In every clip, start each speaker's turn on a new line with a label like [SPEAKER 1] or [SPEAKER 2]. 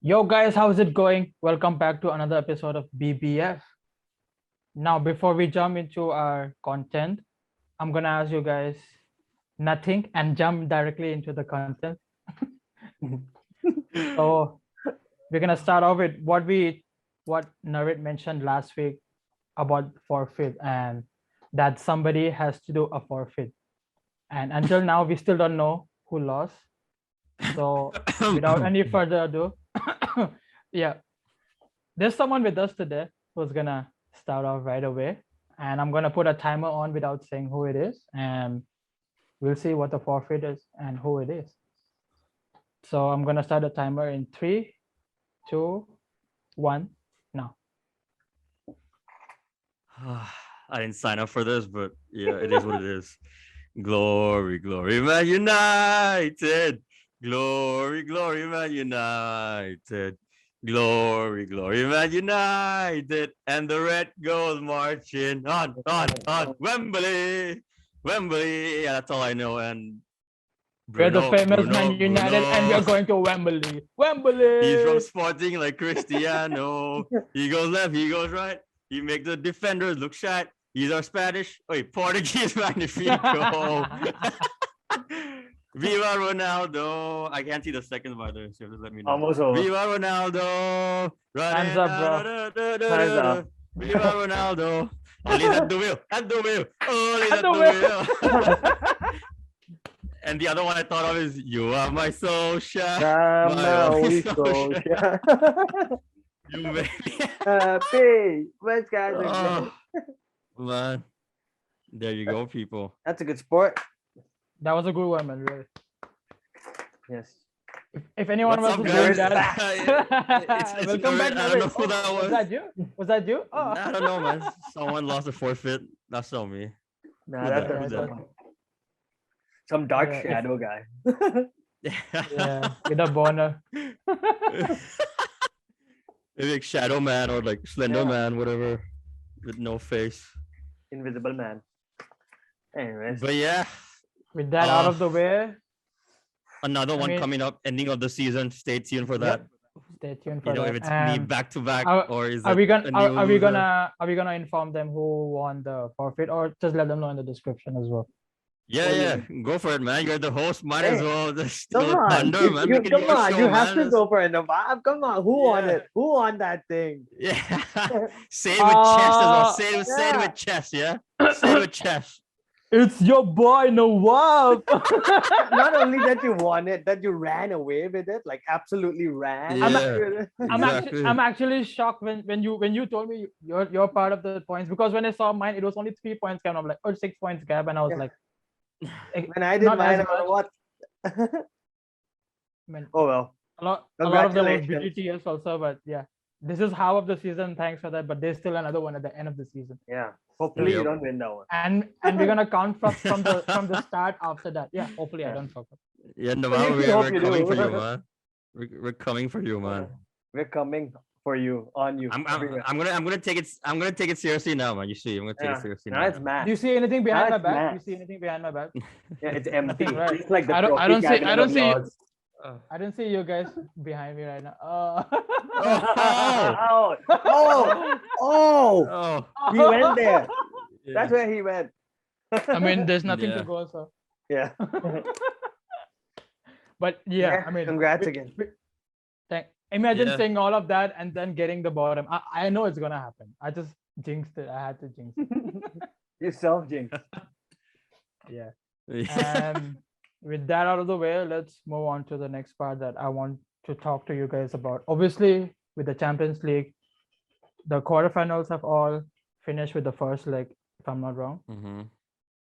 [SPEAKER 1] Yo guys, how's it going? Welcome back to another episode of BBF. Now, before we jump into our content, I'm gonna ask you guys nothing and jump directly into the content. So we're gonna start off with what Narit mentioned last week about forfeit and that somebody has to do a forfeit. And until now, we still don't know who lost. So without any further ado, yeah, there's someone with us today who's gonna start off right away, and I'm gonna put a timer on without saying who it is, and we'll see what the forfeit is and who it is. So I'm gonna start the timer in 3, 2, 1, now.
[SPEAKER 2] I didn't sign up for this, but yeah, it is what it is. Glory, glory, Man United. Glory, glory, Man United. Glory, glory, Man United. And the red goes marching on. Wembley. Wembley. Yeah, that's all I know. And
[SPEAKER 1] We're the famous Man United,
[SPEAKER 2] Bruno.
[SPEAKER 1] and we're going to Wembley. Wembley!
[SPEAKER 2] He's from Sporting like Cristiano. He goes left, he goes right. He makes the defenders look shy. He's our Spanish, Portuguese Magnifico. Viva Ronaldo. I can't see the seconds by the way, so just let me know.
[SPEAKER 3] Almost over.
[SPEAKER 2] Viva Ronaldo.
[SPEAKER 1] Hands up, bro.
[SPEAKER 3] Hands up.
[SPEAKER 2] Viva Ronaldo. And he's at the wheel. At the wheel. Oh, he's
[SPEAKER 1] At
[SPEAKER 2] at
[SPEAKER 1] the
[SPEAKER 2] the
[SPEAKER 1] wheel.
[SPEAKER 2] wheel. And the other one I thought of is You Are My Social. You made me.
[SPEAKER 3] Happy. Where's guys?
[SPEAKER 2] Oh, man. There you go, people.
[SPEAKER 3] That's a good sport.
[SPEAKER 1] That was a good one, man. Really.
[SPEAKER 3] Yes.
[SPEAKER 1] If anyone
[SPEAKER 2] What's
[SPEAKER 1] wants
[SPEAKER 2] up,
[SPEAKER 1] to do
[SPEAKER 2] guys?
[SPEAKER 1] that,
[SPEAKER 2] It's
[SPEAKER 1] welcome back.
[SPEAKER 2] I don't know who that
[SPEAKER 1] Was
[SPEAKER 2] was.
[SPEAKER 1] that you? Was that you? Oh.
[SPEAKER 2] I don't know, man. Someone lost a forfeit. That's not me.
[SPEAKER 3] Nah,
[SPEAKER 2] Who
[SPEAKER 3] that's
[SPEAKER 2] that?
[SPEAKER 3] a-
[SPEAKER 2] Who that?
[SPEAKER 3] some dark
[SPEAKER 1] Yeah,
[SPEAKER 3] shadow guy.
[SPEAKER 1] Yeah, with a boner.
[SPEAKER 2] Maybe like Shadow Man or like Slender
[SPEAKER 3] Yeah.
[SPEAKER 2] Man, whatever, with no face.
[SPEAKER 3] Invisible man. Anyways.
[SPEAKER 2] But yeah,
[SPEAKER 1] With that out of the way,
[SPEAKER 2] another one
[SPEAKER 1] mean-
[SPEAKER 2] coming up, ending of the season. Stay tuned for that.
[SPEAKER 1] stay tuned for
[SPEAKER 2] You know,
[SPEAKER 1] that.
[SPEAKER 2] if it's me
[SPEAKER 1] And
[SPEAKER 2] back to back or is
[SPEAKER 1] are
[SPEAKER 2] it
[SPEAKER 1] we
[SPEAKER 2] a
[SPEAKER 1] gonna
[SPEAKER 2] new
[SPEAKER 1] are we
[SPEAKER 2] loser?
[SPEAKER 1] gonna inform them who won the forfeit, or just let them know in the description as well?
[SPEAKER 2] Yeah, go for it, man. You're the host. Might as
[SPEAKER 3] Hey,
[SPEAKER 2] well just
[SPEAKER 3] Come
[SPEAKER 2] little
[SPEAKER 3] on.
[SPEAKER 2] thunder, man. Make it
[SPEAKER 3] Come
[SPEAKER 2] your
[SPEAKER 3] on.
[SPEAKER 2] show,
[SPEAKER 3] You have
[SPEAKER 2] man.
[SPEAKER 3] to go for it. Come on. Who won
[SPEAKER 2] Yeah.
[SPEAKER 3] it? Who won that thing?
[SPEAKER 2] Yeah. Say it with chest as well. Say it
[SPEAKER 3] yeah.
[SPEAKER 2] with chest, yeah? Say it with chest.
[SPEAKER 1] It's your boy Nawab.
[SPEAKER 3] Not only that you won it, that you ran away with it, like absolutely ran.
[SPEAKER 2] Yeah.
[SPEAKER 1] I'm actually shocked when you told me you're part of the points, because when I saw mine it was only 3 points gap. I'm like, oh, 6 points gap, and I was
[SPEAKER 3] Yeah.
[SPEAKER 1] like,
[SPEAKER 3] When I did
[SPEAKER 1] not
[SPEAKER 3] mine,
[SPEAKER 1] as
[SPEAKER 3] I was what?
[SPEAKER 1] I mean,
[SPEAKER 3] Oh well.
[SPEAKER 1] a lot of them was
[SPEAKER 3] Congratulations.
[SPEAKER 1] BTS also, but yeah, this is half of the season. Thanks for that, but there's still another one at the end of the season,
[SPEAKER 3] Yeah. Hopefully you
[SPEAKER 2] Yep.
[SPEAKER 3] don't win that one.
[SPEAKER 1] and we're gonna count from the start after that. Yeah, hopefully I
[SPEAKER 3] Yeah.
[SPEAKER 1] don't fuck up.
[SPEAKER 2] Yeah, no,
[SPEAKER 3] Well, you should hope
[SPEAKER 2] we're
[SPEAKER 3] you
[SPEAKER 2] coming
[SPEAKER 3] do.
[SPEAKER 2] for you, man. We're coming for you, man.
[SPEAKER 3] We're coming for you, on you. everywhere.
[SPEAKER 2] I'm gonna take it seriously now, man. You see, I'm gonna take
[SPEAKER 3] Yeah.
[SPEAKER 2] it seriously
[SPEAKER 3] Now
[SPEAKER 2] now.
[SPEAKER 3] it's mad.
[SPEAKER 1] Do you see anything behind my
[SPEAKER 3] That's
[SPEAKER 1] back? Do you
[SPEAKER 3] mad.
[SPEAKER 1] see anything behind my back?
[SPEAKER 3] Yeah, it's empty.
[SPEAKER 1] Right.
[SPEAKER 3] It's like the
[SPEAKER 1] I don't
[SPEAKER 3] trophy
[SPEAKER 1] see-
[SPEAKER 3] cabinet
[SPEAKER 1] I don't
[SPEAKER 3] of
[SPEAKER 1] see-
[SPEAKER 3] yours.
[SPEAKER 1] I don't see you guys behind me right now.
[SPEAKER 3] Oh, oh, oh!
[SPEAKER 2] Oh,
[SPEAKER 3] He went there.
[SPEAKER 2] yeah.
[SPEAKER 3] That's where he went.
[SPEAKER 1] I mean, there's nothing
[SPEAKER 2] Yeah.
[SPEAKER 1] to go, so.
[SPEAKER 3] Yeah.
[SPEAKER 1] But yeah, I mean,
[SPEAKER 3] congrats again.
[SPEAKER 1] imagine
[SPEAKER 2] Yeah.
[SPEAKER 1] saying all of that and then getting the bottom. I know it's gonna happen. I just jinxed it. I had to jinx it.
[SPEAKER 3] You self jinx.
[SPEAKER 1] Yeah.
[SPEAKER 2] Yeah.
[SPEAKER 1] And with that out of the way, let's move on to the next part that I want to talk to you guys about. Obviously, with the Champions League, the quarterfinals have all finished with the first leg, if I'm not wrong.
[SPEAKER 2] Mhm.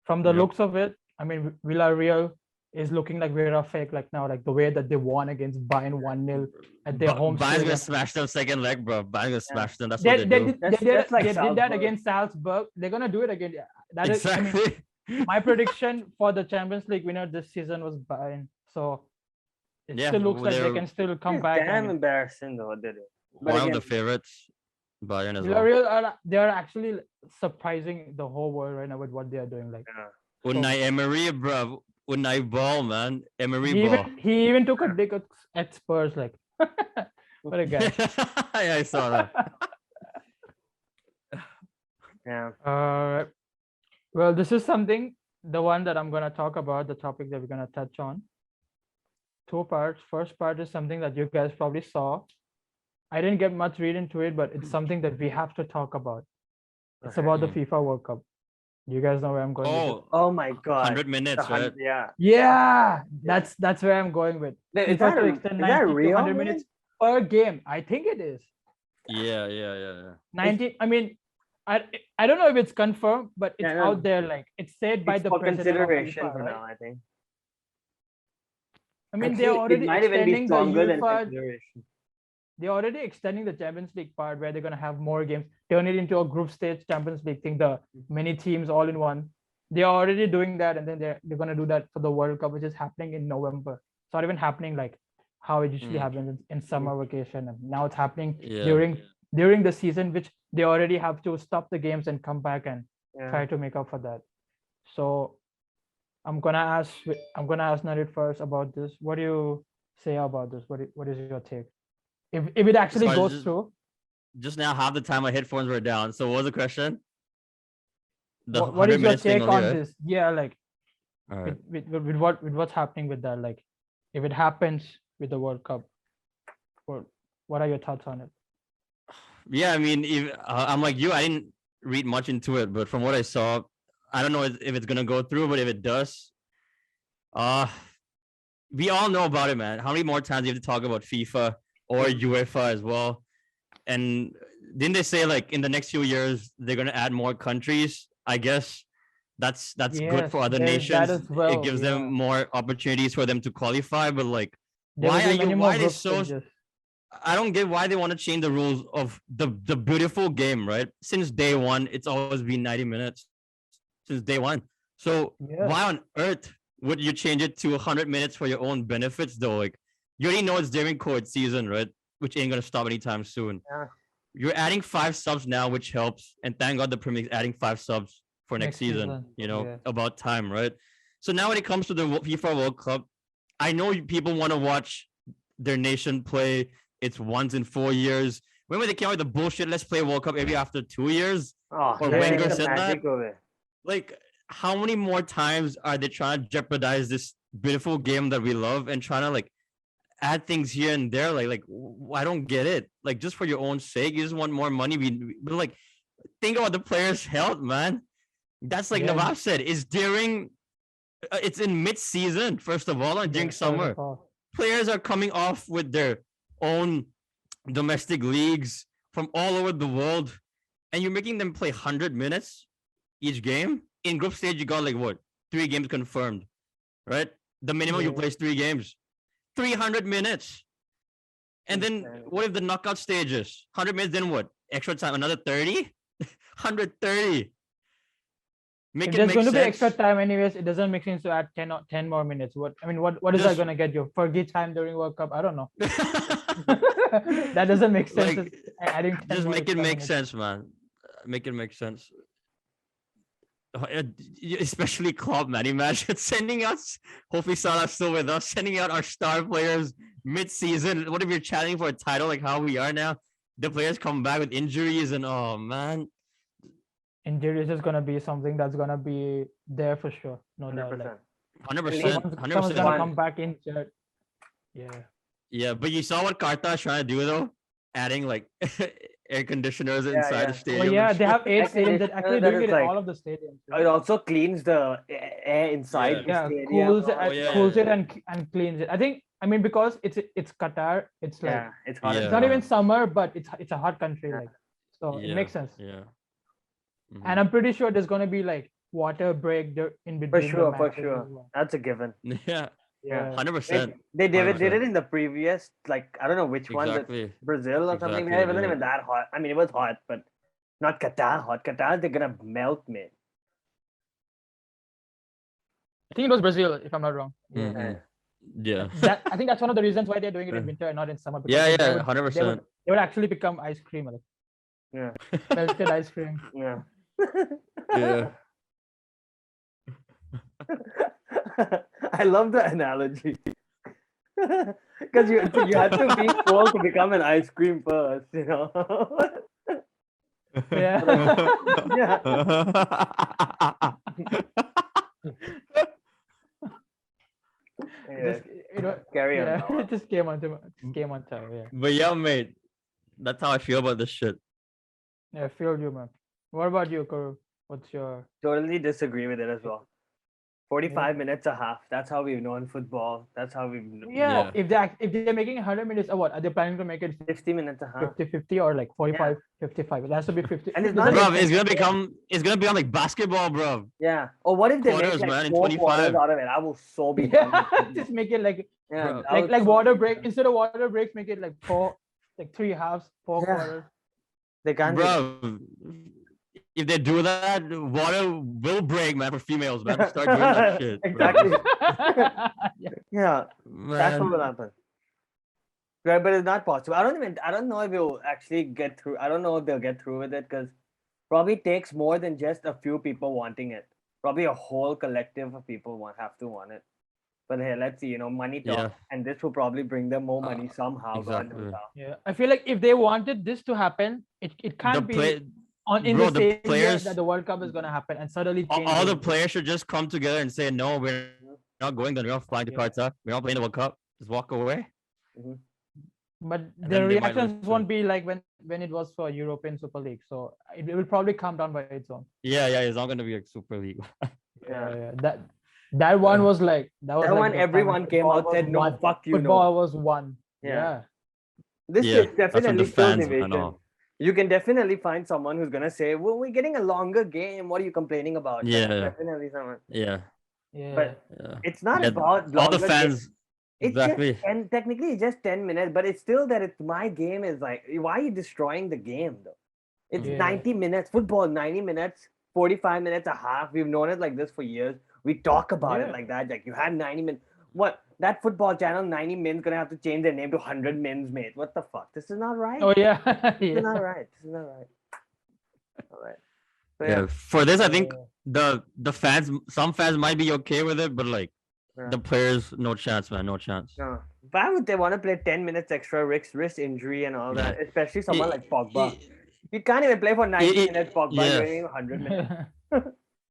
[SPEAKER 1] From the
[SPEAKER 2] Yep.
[SPEAKER 1] looks of it, I mean, Villarreal is looking like we're a fake like now, like the way that they won against Bayern 1-0 at their home
[SPEAKER 2] Bayern's
[SPEAKER 1] stadium.
[SPEAKER 2] gonna smash them second leg, bro. Bayern's gonna smash them. That's
[SPEAKER 1] They,
[SPEAKER 2] what
[SPEAKER 1] they,
[SPEAKER 2] they do.
[SPEAKER 1] did,
[SPEAKER 3] That's-
[SPEAKER 1] they, did,
[SPEAKER 3] that's like
[SPEAKER 1] they did that
[SPEAKER 3] Salzburg.
[SPEAKER 1] against Salzburg. They're gonna do it again. Yeah, that is. I mean,
[SPEAKER 2] Exactly.
[SPEAKER 1] my prediction for the Champions League winner this season was Bayern. So it
[SPEAKER 2] Yeah,
[SPEAKER 1] still looks like they
[SPEAKER 2] they're
[SPEAKER 1] can still come
[SPEAKER 3] It's
[SPEAKER 1] back. I
[SPEAKER 3] damn
[SPEAKER 1] mean,
[SPEAKER 3] embarrassing though, did it? But
[SPEAKER 2] One of
[SPEAKER 3] again,
[SPEAKER 2] the favorites, Bayern as well.
[SPEAKER 1] Villarreal they are actually surprising the whole world right now with what they are doing. Like
[SPEAKER 2] Unai Emery, bro. Unai ball, man. Emery
[SPEAKER 1] he
[SPEAKER 2] ball.
[SPEAKER 1] even took a dig at Spurs. Like What a guy.
[SPEAKER 2] Yeah, I saw that.
[SPEAKER 3] Yeah.
[SPEAKER 1] Well, this is something, the one that I'm gonna talk about, the topic that we're gonna touch on. Two parts. First part is something that you guys probably saw. I didn't get much read into it, but it's something that we have to talk about. It's
[SPEAKER 3] Okay.
[SPEAKER 1] about the FIFA World Cup. You guys know where I'm going with it?
[SPEAKER 3] Oh my god.
[SPEAKER 2] 100 minutes, right?
[SPEAKER 3] Yeah.
[SPEAKER 1] Yeah, that's where I'm going with.
[SPEAKER 3] Is
[SPEAKER 1] FIFA
[SPEAKER 3] that
[SPEAKER 1] to
[SPEAKER 3] a-
[SPEAKER 1] extend
[SPEAKER 3] is that
[SPEAKER 1] 90 to
[SPEAKER 3] real,
[SPEAKER 1] 100
[SPEAKER 3] man?
[SPEAKER 1] minutes per game. I think it is.
[SPEAKER 2] Yeah.
[SPEAKER 1] 90. I mean, I don't know if it's confirmed, but it's
[SPEAKER 3] Yeah, no,
[SPEAKER 1] out there. Like it's said by
[SPEAKER 3] It's
[SPEAKER 1] the
[SPEAKER 3] for
[SPEAKER 1] president of
[SPEAKER 3] consideration
[SPEAKER 1] FIFA,
[SPEAKER 3] for
[SPEAKER 1] right?
[SPEAKER 3] now, I think.
[SPEAKER 1] I mean,
[SPEAKER 3] Actually,
[SPEAKER 1] they're
[SPEAKER 3] it
[SPEAKER 1] already
[SPEAKER 3] might even be
[SPEAKER 1] extending the
[SPEAKER 3] stronger than
[SPEAKER 1] UEFA.
[SPEAKER 3] consideration.
[SPEAKER 1] They're already extending the Champions League part where they're gonna have more games, turn it into a group stage Champions League thing, the many teams all in one. They're already doing that, and then they're gonna do that for the World Cup, which is happening in November. It's not even happening like how it usually happens in summer vacation, and now it's happening
[SPEAKER 2] Yeah.
[SPEAKER 1] during the season, which they already have to stop the games and come back and
[SPEAKER 3] Yeah.
[SPEAKER 1] try to make up for that. So I'm gonna ask Narit first about this. What do you say about this? What is your take? If it actually
[SPEAKER 2] far as
[SPEAKER 1] goes
[SPEAKER 2] just-
[SPEAKER 1] through,
[SPEAKER 2] Just now, half the time my headphones were down. So what was the question? The
[SPEAKER 1] what
[SPEAKER 2] 100
[SPEAKER 1] is your
[SPEAKER 2] minutes thing
[SPEAKER 1] take
[SPEAKER 2] only,
[SPEAKER 1] on
[SPEAKER 2] right?
[SPEAKER 1] this? Yeah, like
[SPEAKER 2] All right.
[SPEAKER 1] with what's happening with that? Like, if it happens with the World Cup, what are your thoughts on it?
[SPEAKER 2] Yeah, I mean, I'm like you, I didn't read much into it, but from what I saw, I don't know if it's gonna go through, but if it does, we all know about it, man. How many more times do you have to talk about FIFA or UEFA as well? And didn't they say like in the next few years they're gonna add more countries? I guess that's good for
[SPEAKER 1] Yes,
[SPEAKER 2] other
[SPEAKER 1] there is that
[SPEAKER 2] nations.
[SPEAKER 1] as well,
[SPEAKER 2] It gives
[SPEAKER 1] yeah.
[SPEAKER 2] them more opportunities for them to qualify. But like,
[SPEAKER 1] There will be many more
[SPEAKER 2] why are they
[SPEAKER 1] group
[SPEAKER 2] so?
[SPEAKER 1] stages.
[SPEAKER 2] I don't get why they want to change the rules of the beautiful game, right? Since day one, it's always been 90 minutes since day one. So
[SPEAKER 1] Yeah.
[SPEAKER 2] why on earth would you change it to 100 minutes for your own benefits, though? Like, you already know it's during COVID season, right? Which ain't gonna stop anytime soon.
[SPEAKER 3] Yeah.
[SPEAKER 2] You're adding 5 subs now, which helps, and thank God the Premier League's adding 5 subs for next season. You know,
[SPEAKER 1] yeah.
[SPEAKER 2] about time, right? So now when it comes to the FIFA World Cup, I know people want to watch their nation play. It's once in 4 years. Remember they came out with the bullshit, let's play World Cup every after 2 years?
[SPEAKER 3] Oh,
[SPEAKER 2] Or
[SPEAKER 3] that's
[SPEAKER 2] Wenger
[SPEAKER 3] the
[SPEAKER 2] said that?
[SPEAKER 3] magic of it.
[SPEAKER 2] Like, how many more times are they trying to jeopardize this beautiful game that we love and trying to like add things here and there? I don't get it. Like, just for your own sake, you just want more money. But like, think about the players' health, man. That's like
[SPEAKER 1] Yeah.
[SPEAKER 2] Nawab said. It's in mid-season, first of all, and during
[SPEAKER 1] Yeah, first of
[SPEAKER 2] summer.
[SPEAKER 1] all.
[SPEAKER 2] Players are coming off with their own domestic leagues from all over the world, and you're making them play 100 minutes each game. In group stage, you got like what, 3 games confirmed, right? The minimum you
[SPEAKER 1] Yeah.
[SPEAKER 2] play is 3 games, 300 minutes. And then
[SPEAKER 3] Insane.
[SPEAKER 2] what if the knockout stages? 100 minutes, then what? Extra time, another 30? 130. Make
[SPEAKER 1] If
[SPEAKER 2] it
[SPEAKER 1] there's
[SPEAKER 2] make
[SPEAKER 1] going to be
[SPEAKER 2] sense.
[SPEAKER 1] extra time anyways, it doesn't make sense to add 10 more minutes. What is that
[SPEAKER 2] Just-
[SPEAKER 1] going to get you? Fergie time during World Cup? I don't know. That doesn't make sense.
[SPEAKER 2] Like,
[SPEAKER 1] Adding 10
[SPEAKER 2] just
[SPEAKER 1] more
[SPEAKER 2] make it
[SPEAKER 1] extra
[SPEAKER 2] make
[SPEAKER 1] minutes.
[SPEAKER 2] sense, man. Make it make sense. Especially Klopp, man. Imagine sending us, hopefully Salah's still with us, sending out our star players mid-season. What if you're challenging for a title like how we are now? The players come back with injuries and oh man.
[SPEAKER 1] Injuries is going to be something that's going to be there for sure. No doubt. Like,
[SPEAKER 3] 100%.
[SPEAKER 2] 100%.
[SPEAKER 1] someone's going to
[SPEAKER 2] 100%.
[SPEAKER 1] come back injured. Yeah.
[SPEAKER 2] Yeah, but you saw what Qatar is trying to do though? Adding like air conditioners inside the
[SPEAKER 3] yeah.
[SPEAKER 2] stadium.
[SPEAKER 1] Oh
[SPEAKER 2] and
[SPEAKER 1] yeah, they
[SPEAKER 2] shit.
[SPEAKER 1] have 8
[SPEAKER 3] Air
[SPEAKER 1] stadiums that actually
[SPEAKER 3] conditioner that
[SPEAKER 1] doing
[SPEAKER 3] is
[SPEAKER 1] it in
[SPEAKER 3] like-
[SPEAKER 1] all of the stadiums.
[SPEAKER 3] It also cleans the air inside
[SPEAKER 2] Yeah.
[SPEAKER 3] the
[SPEAKER 1] Yeah,
[SPEAKER 3] stadium.
[SPEAKER 1] cools it,
[SPEAKER 2] Oh, yeah,
[SPEAKER 1] cools
[SPEAKER 2] yeah,
[SPEAKER 1] it and cleans it. I mean because it's Qatar, it's like
[SPEAKER 3] Yeah, it's hot.
[SPEAKER 2] Yeah.
[SPEAKER 1] it's not even summer, but it's a hot country,
[SPEAKER 3] Yeah.
[SPEAKER 1] like so it
[SPEAKER 2] Yeah,
[SPEAKER 1] makes sense.
[SPEAKER 2] Yeah. Mhm.
[SPEAKER 1] And I'm pretty sure there's gonna be like water break there in
[SPEAKER 3] For
[SPEAKER 1] between.
[SPEAKER 3] sure,
[SPEAKER 1] the
[SPEAKER 3] for
[SPEAKER 1] matches as
[SPEAKER 3] sure.
[SPEAKER 1] well.
[SPEAKER 3] That's a given.
[SPEAKER 2] Yeah,
[SPEAKER 1] Yeah.
[SPEAKER 2] 100%.
[SPEAKER 3] They did it
[SPEAKER 2] 100%.
[SPEAKER 3] in the previous, like, I don't know which one,
[SPEAKER 2] Exactly.
[SPEAKER 3] Brazil or something.
[SPEAKER 2] Exactly,
[SPEAKER 3] It wasn't
[SPEAKER 2] yeah.
[SPEAKER 3] even that hot. I mean, it was hot, but not Qatar hot. Qatar, they're gonna melt me.
[SPEAKER 1] I think it was Brazil, if I'm not wrong.
[SPEAKER 2] Mhm. Yeah.
[SPEAKER 1] I think that's one of the reasons why they're doing it in winter and not in summer. Because
[SPEAKER 2] Yeah,
[SPEAKER 1] then they
[SPEAKER 2] yeah,
[SPEAKER 1] would-
[SPEAKER 2] 100%.
[SPEAKER 1] They would actually become ice cream, like
[SPEAKER 3] Yeah,
[SPEAKER 1] melted ice cream.
[SPEAKER 3] yeah.
[SPEAKER 2] Yeah.
[SPEAKER 3] I love the analogy. Because you had to be cold to become an ice cream first, you know.
[SPEAKER 1] Yeah.
[SPEAKER 3] Yeah. Anyway,
[SPEAKER 1] Just
[SPEAKER 3] carry on.
[SPEAKER 1] yeah, it just came on time. Yeah.
[SPEAKER 2] But yeah, mate, that's how I feel about this shit.
[SPEAKER 1] Yeah, I feel you, man. What about you, Karu? What's your
[SPEAKER 3] Totally disagree with it as well. 45
[SPEAKER 1] yeah.
[SPEAKER 3] minutes a half. That's how we've known football. That's how we've
[SPEAKER 1] Yeah,
[SPEAKER 2] Yeah.
[SPEAKER 1] if they're making 100 minutes or what? Are they planning to make it
[SPEAKER 3] 60 minutes a half.
[SPEAKER 1] 50-50 or like 45 55? It has to be 50.
[SPEAKER 3] And it's
[SPEAKER 1] Does
[SPEAKER 3] not
[SPEAKER 1] it make
[SPEAKER 2] Bro,
[SPEAKER 3] even-
[SPEAKER 2] it's gonna be on like basketball, bro.
[SPEAKER 3] Yeah. Or what if they
[SPEAKER 2] Quarters,
[SPEAKER 3] make like
[SPEAKER 2] man, in
[SPEAKER 3] 4 quarters
[SPEAKER 2] 25.
[SPEAKER 3] out of it? I will so be done with
[SPEAKER 1] Yeah,
[SPEAKER 3] football.
[SPEAKER 1] just make it like
[SPEAKER 3] Yeah,
[SPEAKER 2] Bro.
[SPEAKER 3] I would
[SPEAKER 1] like
[SPEAKER 3] so
[SPEAKER 1] water
[SPEAKER 3] be
[SPEAKER 1] break
[SPEAKER 3] done.
[SPEAKER 1] instead of water breaks, make it like 3 halves, 4
[SPEAKER 3] Yeah.
[SPEAKER 1] quarters.
[SPEAKER 3] They can't do that.
[SPEAKER 2] Bro, if they do that, water will break, man, for females, man. Start doing that shit. Bro.
[SPEAKER 3] Exactly.
[SPEAKER 1] Yeah.
[SPEAKER 3] Yeah. That's what
[SPEAKER 2] Man.
[SPEAKER 3] will happen. Right, but it's not possible. I don't know if we'll actually get through. I don't know if they'll get through with it because probably takes more than just a few people wanting it. Probably a whole collective of people have to want it. But hey, let's see. You know, money talks,
[SPEAKER 2] Yeah.
[SPEAKER 3] and this will probably bring them more money somehow. God knows
[SPEAKER 2] Exactly.
[SPEAKER 3] how.
[SPEAKER 1] Yeah, I feel like if they wanted this to happen, it can't be
[SPEAKER 2] play-
[SPEAKER 1] in
[SPEAKER 2] bro,
[SPEAKER 1] the
[SPEAKER 2] the
[SPEAKER 1] same year
[SPEAKER 2] players-
[SPEAKER 1] that the World Cup is gonna happen and suddenly change.
[SPEAKER 2] All the
[SPEAKER 1] it.
[SPEAKER 2] players should just come together and say, no, we're not going there. We're not flying to
[SPEAKER 1] Yeah.
[SPEAKER 2] Qatar. We're not playing the World Cup. Just walk away.
[SPEAKER 1] But
[SPEAKER 2] And
[SPEAKER 1] the
[SPEAKER 2] then they might
[SPEAKER 1] reactions
[SPEAKER 2] listen.
[SPEAKER 1] won't be like when it was for European Super League. So it will probably come down by its own.
[SPEAKER 2] Yeah, it's not gonna be like Super League.
[SPEAKER 3] Yeah.
[SPEAKER 1] That one was like
[SPEAKER 3] That
[SPEAKER 1] like
[SPEAKER 3] one,
[SPEAKER 1] the time
[SPEAKER 3] everyone came
[SPEAKER 1] football
[SPEAKER 3] out
[SPEAKER 1] was
[SPEAKER 3] said no,
[SPEAKER 1] one.
[SPEAKER 3] fuck you,
[SPEAKER 1] Football
[SPEAKER 3] no.
[SPEAKER 1] was one.
[SPEAKER 3] Yeah.
[SPEAKER 1] Yeah.
[SPEAKER 3] This
[SPEAKER 2] Yeah,
[SPEAKER 3] is
[SPEAKER 2] that's from
[SPEAKER 3] definitely
[SPEAKER 2] the
[SPEAKER 3] kill
[SPEAKER 2] fans and
[SPEAKER 3] division.
[SPEAKER 2] all.
[SPEAKER 3] You can definitely find someone who's gonna say, "Well, we're getting a longer game. What are you complaining about?" That's
[SPEAKER 2] Yeah.
[SPEAKER 3] definitely someone.
[SPEAKER 2] Yeah.
[SPEAKER 1] Yeah.
[SPEAKER 3] But
[SPEAKER 2] Yeah.
[SPEAKER 3] it's not
[SPEAKER 2] Yeah,
[SPEAKER 3] about
[SPEAKER 2] all the
[SPEAKER 3] longer game.
[SPEAKER 2] fans.
[SPEAKER 3] It's
[SPEAKER 2] Exactly.
[SPEAKER 3] just technically it's just 10 minutes, but it's still that it's my game is like, why are you destroying the game though? It's
[SPEAKER 1] Yeah.
[SPEAKER 3] 90 minutes, football, 90 minutes, 45 minutes, a half. We've known it like this for years. We talk about it
[SPEAKER 1] Yeah.
[SPEAKER 3] like that. Like you had 90 minutes. What? That football channel, 90 Mins, gonna have to change their name to 100 Mins, mate. What the fuck? This is not right.
[SPEAKER 1] Oh yeah.
[SPEAKER 3] This is not
[SPEAKER 1] Yeah.
[SPEAKER 3] right. This is not right. All right. So,
[SPEAKER 2] Yeah. For this, I think
[SPEAKER 1] Yeah.
[SPEAKER 2] the fans, some fans might be okay with it, but like
[SPEAKER 3] Yeah.
[SPEAKER 2] the players, no chance, man, no chance.
[SPEAKER 3] No. Why would they want to play 10 minutes extra, wrist injury and all that? Especially someone like Pogba. You can't even play for 90 minutes, Pogba.
[SPEAKER 2] yeah.
[SPEAKER 3] You're even 100 minutes.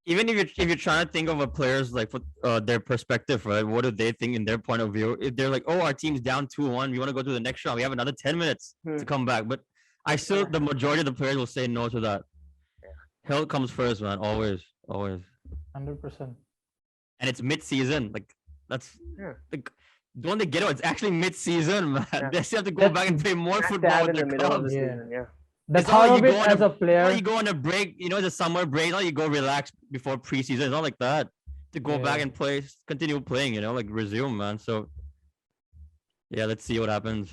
[SPEAKER 2] Even if you're trying to think of a player's like their perspective, right? What do they think in their point of view? If they're like, oh, our team's down 2-1, we want to go to the next round, we have another 10 minutes to come back. But I still, the majority of the players will say no to that. Health comes first, man. Always.
[SPEAKER 1] 100%.
[SPEAKER 2] And it's mid-season. Like that's
[SPEAKER 3] Yeah.
[SPEAKER 2] like don't they get it? It's actually mid-season, man.
[SPEAKER 3] Yeah.
[SPEAKER 2] They still have to go back and play more
[SPEAKER 3] Smack
[SPEAKER 2] football
[SPEAKER 3] dab
[SPEAKER 2] with
[SPEAKER 3] in the
[SPEAKER 2] their
[SPEAKER 3] middle of the
[SPEAKER 2] clubs.
[SPEAKER 1] Yeah.
[SPEAKER 3] season. Yeah.
[SPEAKER 1] The
[SPEAKER 2] It's not like
[SPEAKER 1] thought
[SPEAKER 2] you
[SPEAKER 1] of it
[SPEAKER 2] go on
[SPEAKER 1] as a
[SPEAKER 2] It's not
[SPEAKER 1] player.
[SPEAKER 2] like you go on a break, the summer break. Not you go relax before preseason. It's not like that. To go back
[SPEAKER 1] Yeah.
[SPEAKER 2] and play, continue playing. Like resume, man. So yeah, let's see what happens.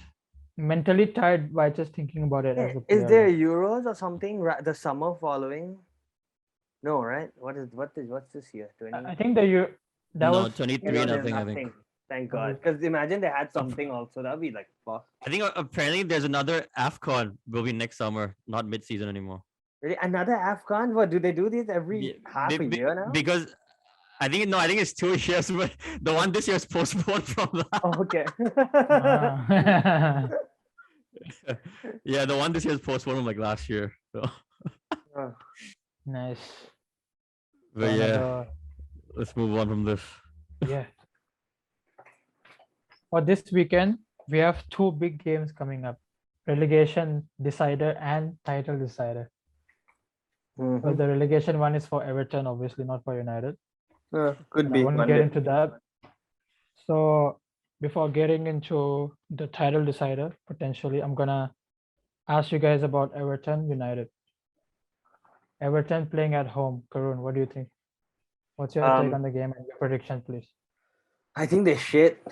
[SPEAKER 1] Mentally tired by just thinking about it as a player.
[SPEAKER 3] Is there Euros or something the summer following? No, right? What's this year? 20?
[SPEAKER 1] I think that
[SPEAKER 2] No,
[SPEAKER 1] was
[SPEAKER 2] 23
[SPEAKER 3] No,
[SPEAKER 2] and
[SPEAKER 3] there's
[SPEAKER 2] nothing. I
[SPEAKER 3] nothing.
[SPEAKER 2] think.
[SPEAKER 3] Thank God. Because imagine they had something also. That'd be like fuck.
[SPEAKER 2] I think apparently there's another AFCON will be next summer, not mid-season anymore.
[SPEAKER 3] Really? Another AFCON? What do they do this every
[SPEAKER 2] Yeah,
[SPEAKER 3] half a year now?
[SPEAKER 2] Because I think it's 2 years, but the one this year is postponed from that.
[SPEAKER 3] Oh, okay.
[SPEAKER 1] Ah.
[SPEAKER 2] Yeah, the one this year is postponed from like last year. So,
[SPEAKER 3] Oh,
[SPEAKER 1] Nice.
[SPEAKER 2] but yeah, let's move on from this.
[SPEAKER 1] Yeah. For this weekend, we have 2 big games coming up: relegation decider and title decider.
[SPEAKER 3] mhm.
[SPEAKER 1] So the relegation one is for Everton, obviously not for United.
[SPEAKER 3] Could
[SPEAKER 1] But
[SPEAKER 3] be.
[SPEAKER 1] I won't
[SPEAKER 3] one
[SPEAKER 1] get
[SPEAKER 3] day.
[SPEAKER 1] into that. So before getting into the title decider, potentially, I'm gonna ask you guys about Everton United. Everton playing at home. Karun, what do you think? What's your take on the game and your prediction, please?
[SPEAKER 3] I think they're shit,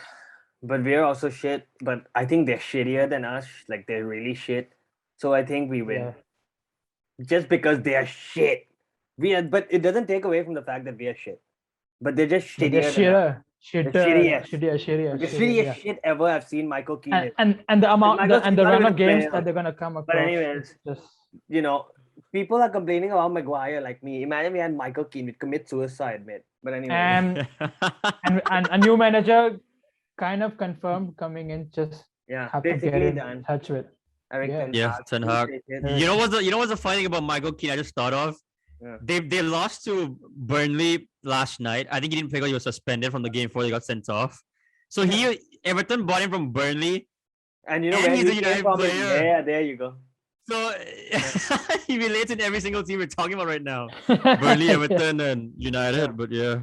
[SPEAKER 3] but we're also shit. But I think they're shittier than us. Like they're really shit. So I think we win.
[SPEAKER 1] Yeah.
[SPEAKER 3] Just because they are shit. But it doesn't take away from the fact that we are shit. But they're just
[SPEAKER 1] But
[SPEAKER 3] shittier
[SPEAKER 1] they're
[SPEAKER 3] than us.
[SPEAKER 1] shittier,
[SPEAKER 3] shittiest. The
[SPEAKER 1] shittier,
[SPEAKER 3] shittiest
[SPEAKER 1] yeah.
[SPEAKER 3] shit ever I've seen Michael Keane.
[SPEAKER 1] And the amount
[SPEAKER 3] Michael
[SPEAKER 1] and the
[SPEAKER 3] Keane's not
[SPEAKER 1] run
[SPEAKER 3] even
[SPEAKER 1] of games
[SPEAKER 3] playing.
[SPEAKER 1] that they're gonna come across.
[SPEAKER 3] anyways,
[SPEAKER 1] it's just
[SPEAKER 3] You know, people are complaining about Maguire like me. Imagine we had Michael Keane, we'd commit suicide, mate. But anyway.
[SPEAKER 1] and a new manager kind of confirmed coming in. Just
[SPEAKER 3] Yeah,
[SPEAKER 1] have to get
[SPEAKER 3] basically
[SPEAKER 1] in
[SPEAKER 3] done.
[SPEAKER 1] touch with.
[SPEAKER 3] Eric
[SPEAKER 1] Yeah.
[SPEAKER 3] Ten
[SPEAKER 2] Yeah,
[SPEAKER 3] Hag,
[SPEAKER 2] Ten
[SPEAKER 3] he's
[SPEAKER 2] Hag.
[SPEAKER 3] taken-
[SPEAKER 2] You know what's the funny thing about Michael Keane? I just thought of.
[SPEAKER 3] Yeah.
[SPEAKER 2] They lost to Burnley last night. I think he didn't play because he was suspended from the game before they got sent off. So Everton bought him from Burnley.
[SPEAKER 3] And you know
[SPEAKER 2] And
[SPEAKER 3] where
[SPEAKER 2] he's
[SPEAKER 3] he
[SPEAKER 2] a
[SPEAKER 3] came
[SPEAKER 2] United
[SPEAKER 3] from?
[SPEAKER 2] player.
[SPEAKER 3] Yeah, there you go.
[SPEAKER 2] So he relates in every single team we're talking about right now. Burnley, Everton, and United.
[SPEAKER 3] Yeah.
[SPEAKER 2] But yeah,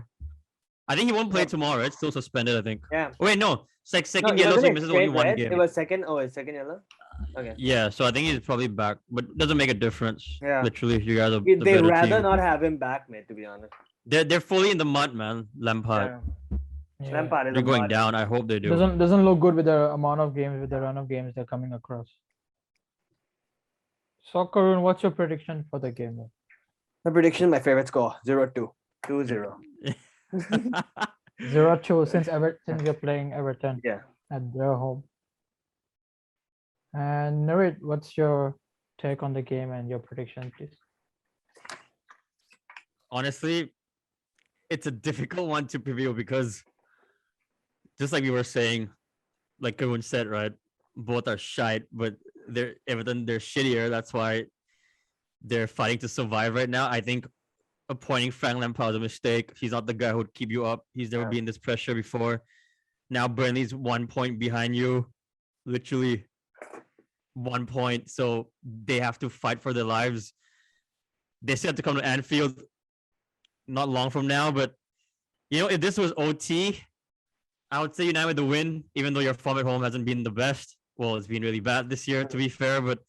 [SPEAKER 2] I think he won't play
[SPEAKER 3] Yeah.
[SPEAKER 2] tomorrow. It's still suspended, I think.
[SPEAKER 3] Yeah.
[SPEAKER 2] Wait, no. It's like
[SPEAKER 3] No,
[SPEAKER 2] second
[SPEAKER 3] it
[SPEAKER 2] yellow, so
[SPEAKER 3] wasn't
[SPEAKER 2] he misses only
[SPEAKER 3] straight
[SPEAKER 2] one
[SPEAKER 3] red.
[SPEAKER 2] game.
[SPEAKER 3] It was second. Oh, it's second yellow. Okay.
[SPEAKER 2] Yeah, so I think he's probably back, but it doesn't make a difference.
[SPEAKER 3] Yeah.
[SPEAKER 2] Literally, you guys are the
[SPEAKER 3] They'd
[SPEAKER 2] better
[SPEAKER 3] rather
[SPEAKER 2] team.
[SPEAKER 3] not have him back, mate. To be honest.
[SPEAKER 2] They're fully in the mud, man. Lampard.
[SPEAKER 3] Yeah.
[SPEAKER 1] Yeah.
[SPEAKER 3] Lampard is
[SPEAKER 2] They're
[SPEAKER 3] a
[SPEAKER 2] going
[SPEAKER 3] mud.
[SPEAKER 2] down. I hope they do.
[SPEAKER 1] Doesn't look good with the amount of games, with the run of games they're coming across. So Karun, what's your prediction for the game?
[SPEAKER 3] My prediction, my favorite score, 0-2. 2-0.
[SPEAKER 1] 0-2 since we're playing Everton
[SPEAKER 3] Yeah.
[SPEAKER 1] at their home. And Narit, what's your take on the game and your prediction, please?
[SPEAKER 2] Honestly, it's a difficult one to preview because just like we were saying, like Karun said, right? Both are shite, but they're shittier. That's why they're fighting to survive right now. I think appointing Frank Lampard was a mistake. He's not the guy who would keep you up. He's never
[SPEAKER 3] Yeah.
[SPEAKER 2] been in this pressure before. Now Burnley's 1 point behind you, literally 1 point. So they have to fight for their lives. They still have to come to Anfield not long from now. But if this was OT, I would say United with the win, even though your form at home hasn't been the best. Well, it's been really bad this year, to be fair. But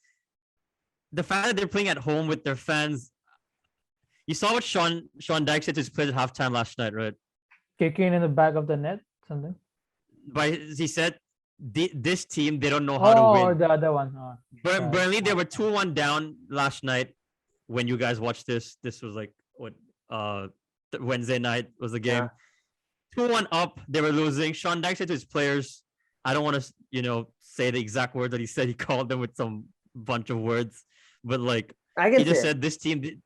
[SPEAKER 2] the fact that they're playing at home with their fans, you saw what Sean Dyche said to his players at halftime last night, right?
[SPEAKER 1] Kicking in the back of the net, something.
[SPEAKER 2] He said this team, they don't know how to win.
[SPEAKER 1] The other one. sorry.
[SPEAKER 2] Burnley, they were 2-1 down last night when you guys watched this. This was like Wednesday night was the game. 2-1 up, they were losing. Sean Dyche said to his players, I don't want to, say the exact words that he said. He called them with some bunch of words, but like
[SPEAKER 3] I can
[SPEAKER 2] he just
[SPEAKER 3] say.
[SPEAKER 2] said this team.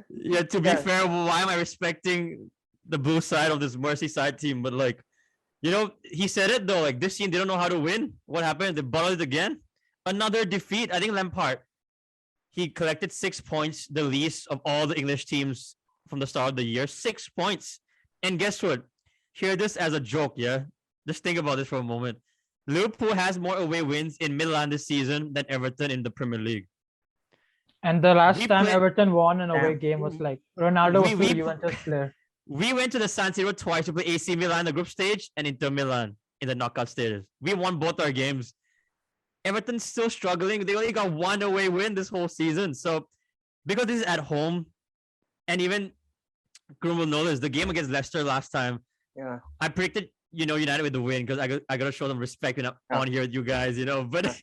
[SPEAKER 2] Yeah, to be fair, why am I respecting the blue side of this Merseyside team? But like, he said it though. Like this team, they don't know how to win. What happened? They bottled it again. Another defeat. I think Lampard. He collected 6 points, the least of all the English teams from the start of the year. 6 points. And guess what? Hear this as a joke, yeah? Just think about this for a moment. Liverpool has more away wins in Milan this season than Everton in the Premier League.
[SPEAKER 1] And the last
[SPEAKER 2] We
[SPEAKER 1] time
[SPEAKER 2] played-
[SPEAKER 1] Everton won an away game was like Ronaldo was
[SPEAKER 2] We-
[SPEAKER 1] still
[SPEAKER 2] we-
[SPEAKER 1] Juventus player.
[SPEAKER 2] We went to the San Siro twice to play AC Milan in the group stage and Inter Milan in the knockout stages. We won both our games. Everton's still struggling. They only got one away win this whole season. So because this is at home, and even Groom will know this, the game against Leicester last time,
[SPEAKER 3] Yeah.
[SPEAKER 2] I predicted, United with the win because I got to show them respect when I'm on here with you guys, But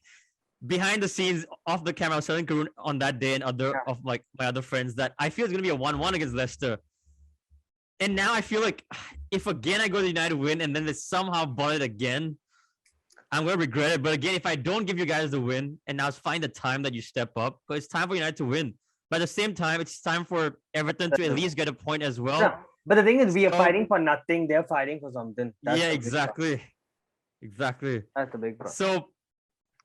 [SPEAKER 2] behind the scenes, off the camera, I was telling Karun on that day and other of my other friends that I feel it's going to be a 1-1 against Leicester. And now I feel like if again I go to United win and then they somehow ball it again, I'm going to regret it. But again, if I don't give you guys the win, and now it's find the time that you step up, because it's time for United to win. But at the same time, it's time for Everton to at least get a point as well.
[SPEAKER 3] Yeah. But the thing is, we are
[SPEAKER 2] So-
[SPEAKER 3] fighting for nothing. They're fighting for something. That's
[SPEAKER 2] Yeah,
[SPEAKER 3] the big problem.
[SPEAKER 2] exactly.
[SPEAKER 3] That's the big problem.
[SPEAKER 2] So,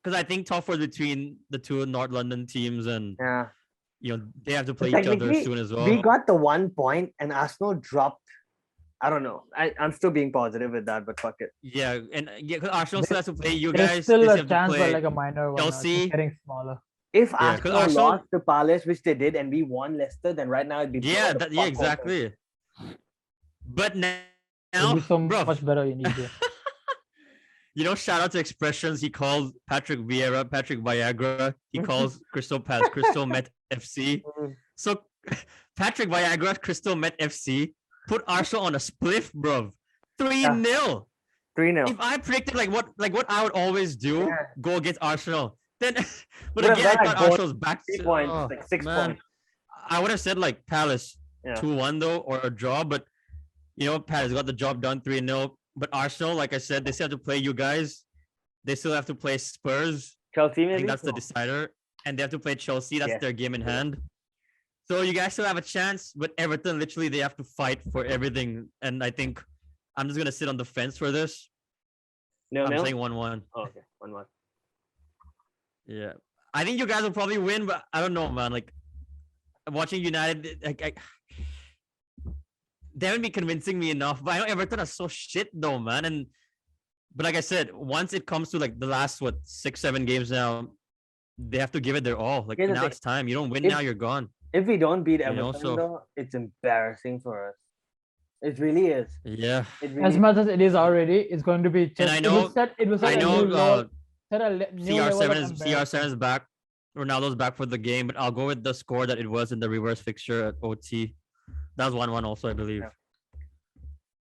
[SPEAKER 2] because I think tough was between the two North London teams, and
[SPEAKER 3] Yeah.
[SPEAKER 2] they have to play each other
[SPEAKER 3] Technically,
[SPEAKER 2] soon as well.
[SPEAKER 3] We got the 1 point and Arsenal dropped. I don't know. I'm still being positive with that, but fuck it.
[SPEAKER 2] Yeah, and because Arsenal still has to play you
[SPEAKER 1] There's
[SPEAKER 2] guys.
[SPEAKER 1] still
[SPEAKER 2] they
[SPEAKER 1] a
[SPEAKER 2] have to
[SPEAKER 1] chance, but
[SPEAKER 2] play
[SPEAKER 1] like a minor one. It's
[SPEAKER 2] Chelsea.
[SPEAKER 1] getting smaller.
[SPEAKER 3] If
[SPEAKER 2] 'cause
[SPEAKER 3] Arsenal
[SPEAKER 2] Arsenal-
[SPEAKER 3] lost to Palace, which they did, and we won Leicester, then right now it'd be
[SPEAKER 2] Yeah,
[SPEAKER 3] blown the fuck open.
[SPEAKER 2] exactly. But now,
[SPEAKER 1] It'll be so
[SPEAKER 2] bro,
[SPEAKER 1] much better in India.
[SPEAKER 2] shout out to expressions. He calls Patrick Vieira Patrick Viagra. He calls Crystal Palace Crystal Met FC.
[SPEAKER 3] Mhm.
[SPEAKER 2] So Patrick Viagra Crystal Met FC put Arsenal on a spliff, bro. 3-0.
[SPEAKER 3] 3-0.
[SPEAKER 2] If I predicted like what I would always do,
[SPEAKER 3] Yeah.
[SPEAKER 2] go against Arsenal, then but
[SPEAKER 3] Would have
[SPEAKER 2] again, I
[SPEAKER 3] done, like,
[SPEAKER 2] thought
[SPEAKER 3] goal-
[SPEAKER 2] Arsenal's back
[SPEAKER 3] 3
[SPEAKER 2] to-
[SPEAKER 3] points,
[SPEAKER 2] oh,
[SPEAKER 3] like 6
[SPEAKER 2] man.
[SPEAKER 3] points.
[SPEAKER 2] I would have said like Palace
[SPEAKER 3] Yeah.
[SPEAKER 2] 2-1 though, or a draw, but Palace got the job done 3-0. But Arsenal, like I said, they still have to play you guys. They still have to play Spurs.
[SPEAKER 3] Chelsea,
[SPEAKER 2] I
[SPEAKER 3] maybe?
[SPEAKER 2] think that's the decider. And they have to play Chelsea. That's
[SPEAKER 3] Yeah.
[SPEAKER 2] their game in hand. So you guys still have a chance, but Everton literally they have to fight for everything. And I think I'm just gonna sit on the fence for this. I'm saying 1-1.
[SPEAKER 3] Oh, okay, 1-1.
[SPEAKER 2] Yeah. I think you guys will probably win, but I don't know, man. Like watching United, they haven't been convincing me enough. But I know Everton are so shit though, man. But like I said, once it comes to like the last 6-7 games now, they have to give it their all. Like
[SPEAKER 3] Here's the
[SPEAKER 2] now
[SPEAKER 3] thing.
[SPEAKER 2] it's time. You don't win
[SPEAKER 3] If-
[SPEAKER 2] now, you're gone.
[SPEAKER 3] If we don't beat
[SPEAKER 2] You know,
[SPEAKER 3] Everton,
[SPEAKER 2] so-
[SPEAKER 3] though, it's embarrassing for us. It really is.
[SPEAKER 2] Yeah.
[SPEAKER 3] It
[SPEAKER 1] As
[SPEAKER 3] really.
[SPEAKER 1] much as it is already, it's going to be just.
[SPEAKER 2] And I
[SPEAKER 1] It
[SPEAKER 2] know-
[SPEAKER 1] will set
[SPEAKER 2] I
[SPEAKER 1] a
[SPEAKER 2] know
[SPEAKER 1] new level, set a new level of
[SPEAKER 2] CR7
[SPEAKER 1] embarrassment.
[SPEAKER 2] is back. Ronaldo's back for the game, but I'll go with the score that it was in the reverse fixture at OT. That was 1-1 also, I believe.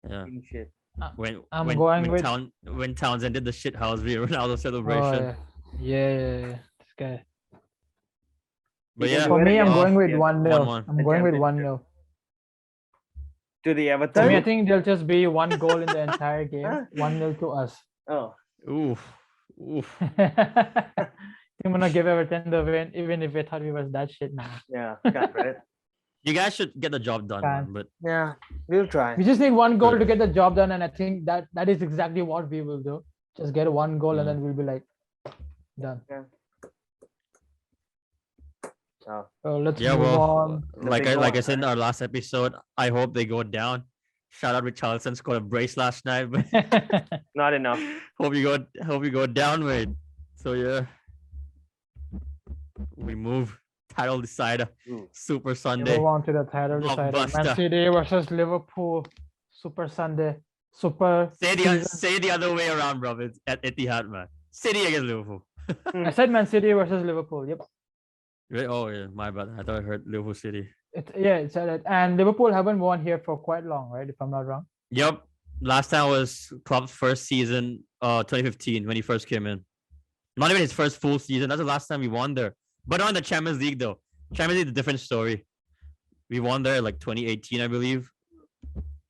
[SPEAKER 2] Yeah.
[SPEAKER 3] Shit.
[SPEAKER 2] When
[SPEAKER 1] I'm
[SPEAKER 2] when
[SPEAKER 1] going
[SPEAKER 2] when,
[SPEAKER 1] with-
[SPEAKER 2] when Townsend did the shit house Ronaldo
[SPEAKER 1] Oh,
[SPEAKER 2] celebration.
[SPEAKER 1] yeah. This guy.
[SPEAKER 2] But
[SPEAKER 3] You can
[SPEAKER 2] yeah,
[SPEAKER 3] do
[SPEAKER 1] For
[SPEAKER 3] it
[SPEAKER 1] me, I'm
[SPEAKER 3] again.
[SPEAKER 1] going with
[SPEAKER 3] Yeah.
[SPEAKER 1] 1-0.
[SPEAKER 2] 1-1.
[SPEAKER 1] I'm going with
[SPEAKER 3] Attempted.
[SPEAKER 1] 1-0.
[SPEAKER 3] To the
[SPEAKER 1] For
[SPEAKER 3] Everton.
[SPEAKER 1] me, I think there'll just be one goal in the entire game. 1-0 to us.
[SPEAKER 3] Oh,
[SPEAKER 2] Oof.
[SPEAKER 1] I'm gonna give Everton the win, even if we thought we was that shit now.
[SPEAKER 3] yeah, can't, right?
[SPEAKER 2] You guys should get the job done, man. But
[SPEAKER 3] Yeah, we'll try.
[SPEAKER 1] We just need one goal
[SPEAKER 2] Good.
[SPEAKER 1] to get the job done, and I think that is exactly what we will do. Just get one goal, and then we'll be like done.
[SPEAKER 3] Oh,
[SPEAKER 1] So let's
[SPEAKER 2] yeah,
[SPEAKER 1] move
[SPEAKER 2] well,
[SPEAKER 1] on.
[SPEAKER 2] like
[SPEAKER 3] big
[SPEAKER 2] I
[SPEAKER 3] one,
[SPEAKER 2] said in our last episode, I hope they go down. Shout out Richarlison scored a brace last night, but
[SPEAKER 3] not enough.
[SPEAKER 2] hope you go down, mate. So yeah, we move. Title decider,
[SPEAKER 3] Ooh.
[SPEAKER 2] Super Sunday.
[SPEAKER 1] Move on to the title decider. Man
[SPEAKER 2] Blockbuster.
[SPEAKER 1] City versus Liverpool. Super Sunday. Super. season.
[SPEAKER 2] Say the other way around, bro. It's at Etihad, man. City against Liverpool.
[SPEAKER 1] I said Man City versus Liverpool. Yep.
[SPEAKER 2] Right? Oh yeah, my bad. I thought I heard Liverpool City.
[SPEAKER 1] It said it. And Liverpool haven't won here for quite long, right? If I'm not wrong.
[SPEAKER 2] Yep. Last time was Klopp's first season, 2015, when he first came in. Not even his first full season. That's the last time we won there. But not in the Champions League, though. Champions League is a different story. We won there like 2018, I believe.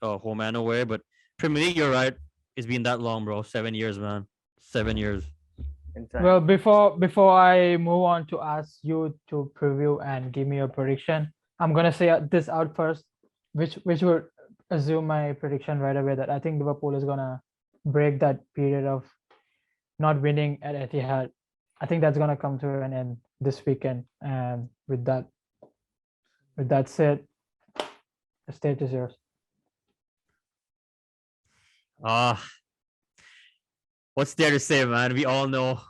[SPEAKER 2] Home and away. But Premier League, you're right. It's been that long, bro. 7 years, man. 7 years.
[SPEAKER 3] Inside.
[SPEAKER 1] Well, before I move on to ask you to preview and give me your prediction, I'm gonna say this out first, which would assume my prediction right away that I think Liverpool is gonna break that period of not winning at Etihad. I think that's gonna come to an end this weekend. And with that said, the stage is yours.
[SPEAKER 2] What's there to say, man? We all know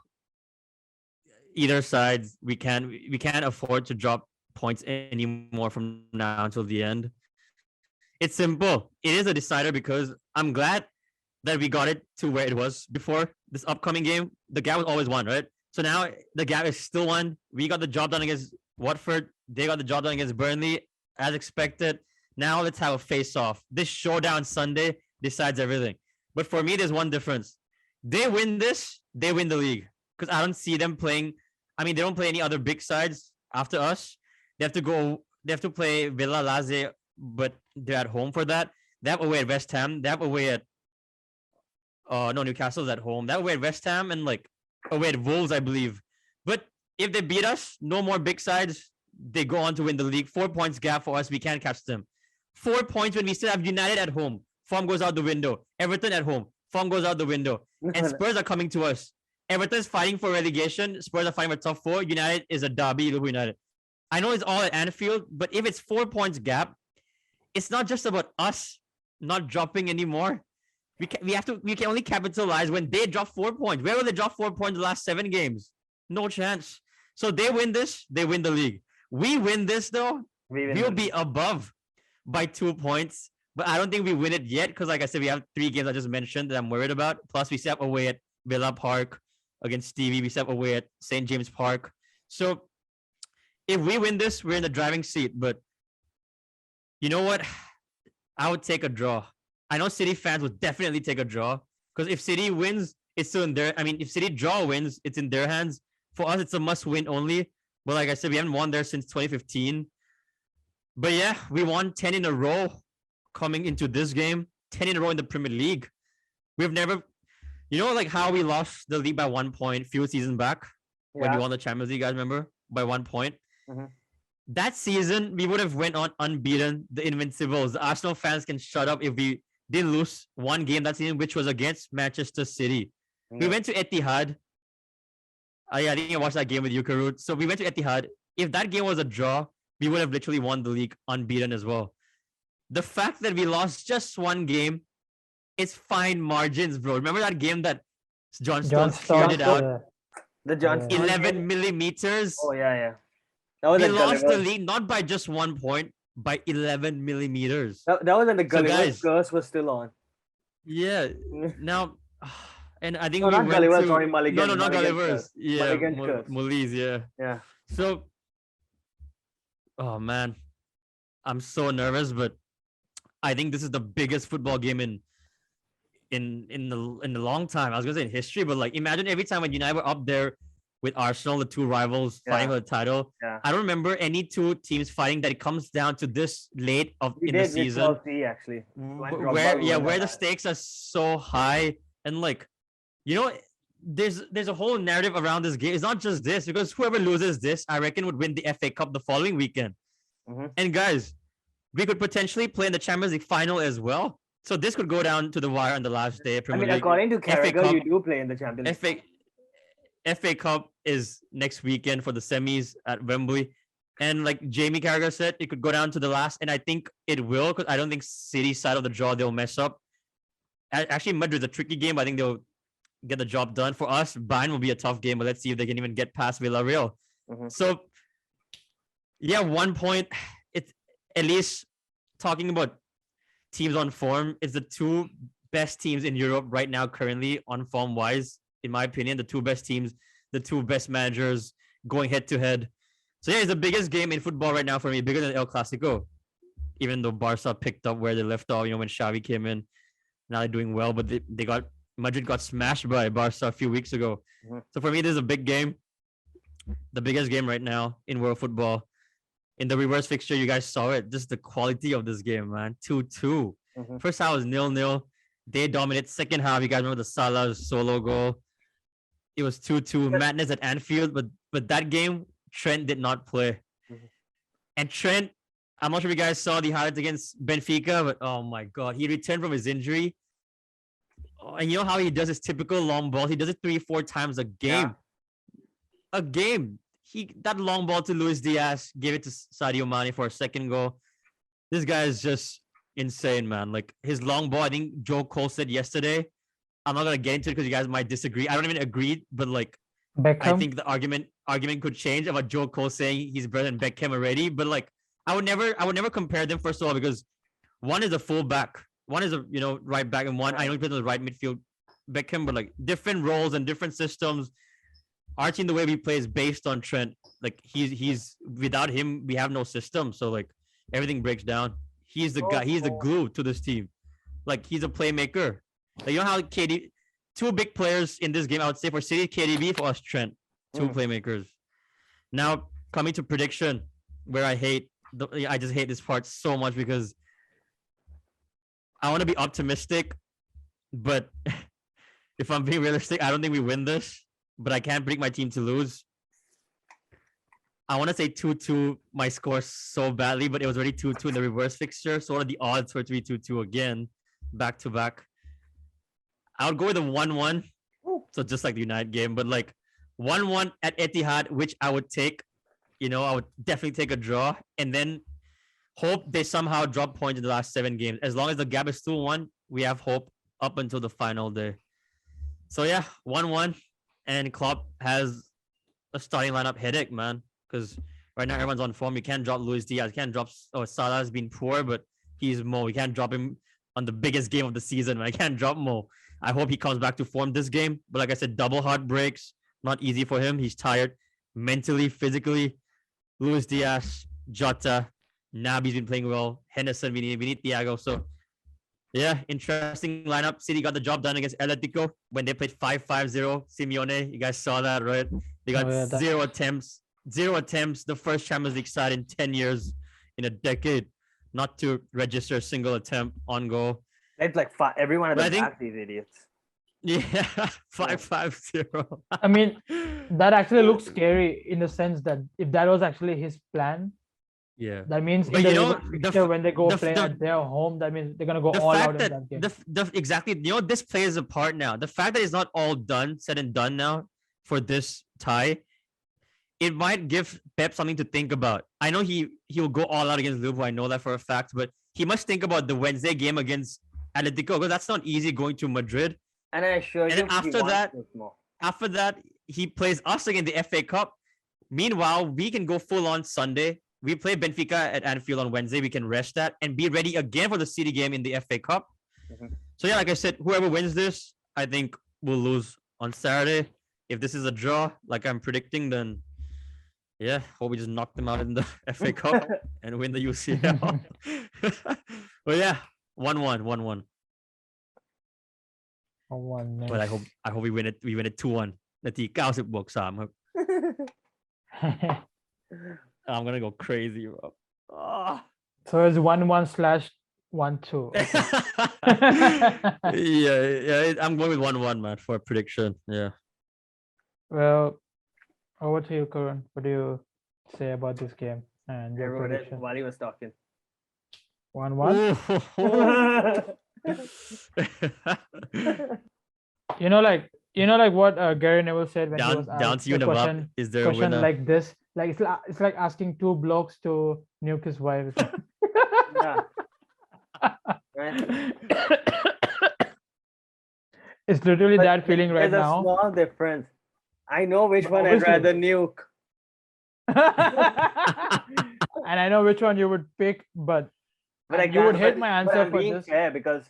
[SPEAKER 2] either sides. We can't afford to drop points anymore from now until the end. It's simple. It is a decider because I'm glad that we got it to where it was before this upcoming game. The gap was always one, right? So now the gap is still one. We got the job done against Watford. They got the job done against Burnley, as expected. Now let's have a face-off. This showdown Sunday decides everything. But for me, there's one difference. They win this, they win the league. Because I don't see them playing. I mean, they don't play any other big sides after us. They have to play Villa, Lazio, but they're at home for that. They have away at West Ham. They have away at Newcastle's at home. They have away at West Ham and like away at Wolves, I believe. But if they beat us, no more big sides. They go on to win the league. 4 points gap for us. We can't catch them. 4 points when we still have United at home. Form goes out the window. Everton at home. Form goes out the window. And Spurs are coming to us. Everton's fighting for relegation. Spurs are fighting for top 4. United is a derby. Liverpool United. I know it's all at Anfield, but if it's 4 points gap, it's not just about us not dropping anymore. We can only capitalize when they drop 4 points. Where will they drop 4 points the last 7 games? No chance. So they win this, they win the league. We win this though, we'll be above by 2 points. But I don't think we win it yet because, like I said, we have 3 games I just mentioned that I'm worried about. Plus, we step away at Villa Park against Stevie. We step away at St. James Park. So if we win this, we're in the driving seat. But you know what? I would take a draw. I know City fans would definitely take a draw because if City wins, it's still in their. I mean, if City draw wins, it's in their hands. For us, it's a must-win only. But like I said, we haven't won there since 2015. But yeah, we won 10 in a row coming into this game. 10 in a row in the Premier League. We've never, like how we lost the league by 1 point few seasons back when we won the Champions League. Guys, remember by 1 point.
[SPEAKER 3] Mhm.
[SPEAKER 2] that season we would have went on unbeaten, the Invincibles. The Arsenal fans can shut up if we didn't lose one game that season, which was against Manchester City. We went to Etihad. Yeah, I think I watched that game with you, Karut. So we went to Etihad. If that game was a draw, we would have literally won the league unbeaten as well. The fact that we lost just one game is fine margins, bro. Remember that game that John Stones cleared it out?
[SPEAKER 1] Yeah.
[SPEAKER 3] The John
[SPEAKER 1] Yeah.
[SPEAKER 3] Stones
[SPEAKER 2] 11
[SPEAKER 3] game?
[SPEAKER 2] millimeters.
[SPEAKER 3] Oh yeah. That was
[SPEAKER 2] We
[SPEAKER 3] at
[SPEAKER 2] lost the
[SPEAKER 3] Gulliver's.
[SPEAKER 2] lead not by just 1 point, by 11 millimeters.
[SPEAKER 3] That was when the Gulliver's
[SPEAKER 2] guys-
[SPEAKER 3] curse was still on.
[SPEAKER 2] Yeah. Now, and I think
[SPEAKER 3] No,
[SPEAKER 2] we
[SPEAKER 3] not
[SPEAKER 2] went
[SPEAKER 3] Gulliver's,
[SPEAKER 2] to
[SPEAKER 3] sorry, Mulligan.
[SPEAKER 2] not
[SPEAKER 3] Mulligan's
[SPEAKER 2] Gulliver's.
[SPEAKER 3] curse.
[SPEAKER 2] Yeah,
[SPEAKER 3] Mulligan's curse.
[SPEAKER 2] Mullies. Yeah.
[SPEAKER 3] Yeah.
[SPEAKER 2] So, oh man, I'm so nervous, but I think this is the biggest football game in the long time. I was gonna say in history, but like imagine every time when United were up there with Arsenal, the two rivals fighting for the title.
[SPEAKER 3] Yeah.
[SPEAKER 2] I don't remember any two teams fighting that it comes down to this late
[SPEAKER 3] We
[SPEAKER 2] in the
[SPEAKER 3] did with
[SPEAKER 2] season.
[SPEAKER 3] Chelsea actually.
[SPEAKER 2] Where the stakes are so high, and like, you know, there's a whole narrative around this game. It's not just this, because whoever loses this, I reckon, would win the FA Cup the following weekend. And guys, we could potentially play in the Champions League final as well. So this could go down to the wire on the last day.
[SPEAKER 3] I mean, according to Carragher,
[SPEAKER 2] Cup-
[SPEAKER 3] you do play in the Champions League.
[SPEAKER 2] FA Cup is next weekend for the semis at Wembley. And like Jamie Carragher said, it could go down to the last. And I think it will, because I don't think City's side of the draw, they'll mess up. Actually, Madrid's a tricky game. I think they'll get the job done. For us, Bayern will be a tough game, but let's see if they can even get past Villarreal. So, yeah, 1 point. It's at least talking about teams on form. It's the two best teams in Europe right now, currently on form wise. In my opinion, the two best teams, the two best managers going head to head. So yeah, it's the biggest game in football right now for me, bigger than El Clasico. Even though Barca picked up where they left off, when Xavi came in, now they're doing well, but Madrid got smashed by Barca a few weeks ago. So for me, this is a big game, the biggest game right now in world football. In the reverse fixture, you guys saw it. Just the quality of this game, man. 2-2. First half was 0-0. They dominated. Second half, you guys remember the Salah solo goal. It was 2-2. Madness at Anfield, but that game, Trent did not play. And Trent, I'm not sure if you guys saw the highlights against Benfica, but oh my God, he returned from his injury. And you know how he does his typical long ball? He does it 3-4 times a game. A game. That long ball to Luis Diaz, gave it to Sadio Mane for a second goal. This guy is just insane, man. Like his long ball, I think Joe Cole said yesterday. I'm not gonna get into it because you guys might disagree. I don't even agree, but like
[SPEAKER 1] Beckham.
[SPEAKER 2] I think the argument could change about Joe Cole saying he's better than Beckham already. But like I would never compare them, first of all, because one is a fullback, one is a right back, and one I know he plays on the right midfield, Beckham, but like different roles and different systems. Our team, the way we play is based on Trent. Like he's without him, we have no system. So like everything breaks down. He's the guy. He's the glue to this team. Like he's a playmaker. Like, you know how KD, two big players in this game, I would say for City, KDB, for us, Trent, two playmakers. Now coming to prediction, where I just hate this part so much because I want to be optimistic, but if I'm being realistic, I don't think we win this. But I can't predict my team to lose. I want to say 2-2, my score so badly, but it was already 2-2 in the reverse fixture. So what are the odds for it to be 2-2 again, back to back? I would go with a 1-1. So just like the United game, but like 1-1 at Etihad, which I would take. I would definitely take a draw, and then hope they somehow drop points in the last 7 games. As long as the gap is still 1, we have hope up until the final day. So yeah, 1-1. And Klopp has a starting lineup headache, man. Because right now everyone's on form. You can't drop Luis Diaz. You can't drop. Salah's been poor, but he's Mo. You can't drop him on the biggest game of the season. Man. I can't drop Mo. I hope he comes back to form this game. But like I said, double heartbreaks. Not easy for him. He's tired mentally, physically. Luis Diaz, Jota, Naby's been playing well. Henderson, we need Thiago. So yeah, interesting lineup. City got the job done against Atletico when they played 5-5-0. Simeone, you guys saw that, right? They got 0 attempts. 0 attempts. The first Champions League side in 10 years, in a decade, not to register a single attempt on goal.
[SPEAKER 3] It's like everyone at the back, these idiots.
[SPEAKER 2] Yeah, 5-5-0.
[SPEAKER 1] I mean, that actually looks scary in the sense that if that was actually his plan,
[SPEAKER 2] Yeah.
[SPEAKER 1] That means
[SPEAKER 2] But
[SPEAKER 1] in the
[SPEAKER 2] you know,
[SPEAKER 1] Liverpool
[SPEAKER 2] the
[SPEAKER 1] fixture,
[SPEAKER 2] f-
[SPEAKER 1] when they go
[SPEAKER 2] the f-
[SPEAKER 1] play
[SPEAKER 2] the-
[SPEAKER 1] at their home, that means they're gonna go
[SPEAKER 2] the
[SPEAKER 1] all
[SPEAKER 2] fact
[SPEAKER 1] out in
[SPEAKER 2] that
[SPEAKER 1] that game.
[SPEAKER 2] exactly, you know, this plays a part now. The fact that it's not all done, said and done now for this tie, it might give Pep something to think about. I know he'll go all out against Liverpool. I know that for a fact, but he must think about the Wednesday game against Atletico because that's not easy going to Madrid.
[SPEAKER 3] And I assure
[SPEAKER 2] And
[SPEAKER 3] you,
[SPEAKER 2] then
[SPEAKER 3] he
[SPEAKER 2] after
[SPEAKER 3] wants
[SPEAKER 2] that,
[SPEAKER 3] this more.
[SPEAKER 2] after that, he plays us again in the FA Cup. Meanwhile, we can go full on Sunday. We play Benfica at Anfield on Wednesday. We can rest that and be ready again for the City game in the FA Cup.
[SPEAKER 3] Mhm.
[SPEAKER 2] So yeah, like I said, whoever wins this, I think will lose on Saturday. If this is a draw, like I'm predicting, then yeah, hope we just knock them out in the FA Cup and win the UCL. But yeah, 1-1, 1-1.
[SPEAKER 1] Oh, one
[SPEAKER 2] But I hope we win it. We win it 2-1. นาที90+3 ครับ I'm gonna go crazy, bro. Ah.
[SPEAKER 1] So it's 1-1/1-2.
[SPEAKER 2] yeah, I'm going with 1-1, man, for a prediction. Yeah.
[SPEAKER 1] Well, over to you, Karan. What do you say about this game and
[SPEAKER 3] I
[SPEAKER 1] your
[SPEAKER 3] wrote it
[SPEAKER 1] prediction?
[SPEAKER 3] while he was talking.
[SPEAKER 1] 1-1.
[SPEAKER 2] Ooh.
[SPEAKER 1] You know, like what Gary Neville said when he was
[SPEAKER 2] down
[SPEAKER 1] asked
[SPEAKER 2] to you,
[SPEAKER 1] the
[SPEAKER 2] Nawab.
[SPEAKER 1] question,
[SPEAKER 2] Is there a winner?
[SPEAKER 1] like this. Like it's like asking two blokes to nuke his wife.
[SPEAKER 3] Yeah. Right?
[SPEAKER 1] It's literally
[SPEAKER 3] But
[SPEAKER 1] that feeling right
[SPEAKER 3] There's a
[SPEAKER 1] now.
[SPEAKER 3] small difference. I know which
[SPEAKER 1] But
[SPEAKER 3] one I'd
[SPEAKER 1] obviously-
[SPEAKER 3] rather nuke.
[SPEAKER 1] And I know which one you would pick, but
[SPEAKER 3] But I
[SPEAKER 1] you would
[SPEAKER 3] can't-
[SPEAKER 1] hate my
[SPEAKER 3] but
[SPEAKER 1] answer
[SPEAKER 3] I'm
[SPEAKER 1] for
[SPEAKER 3] being
[SPEAKER 1] this.
[SPEAKER 3] fair because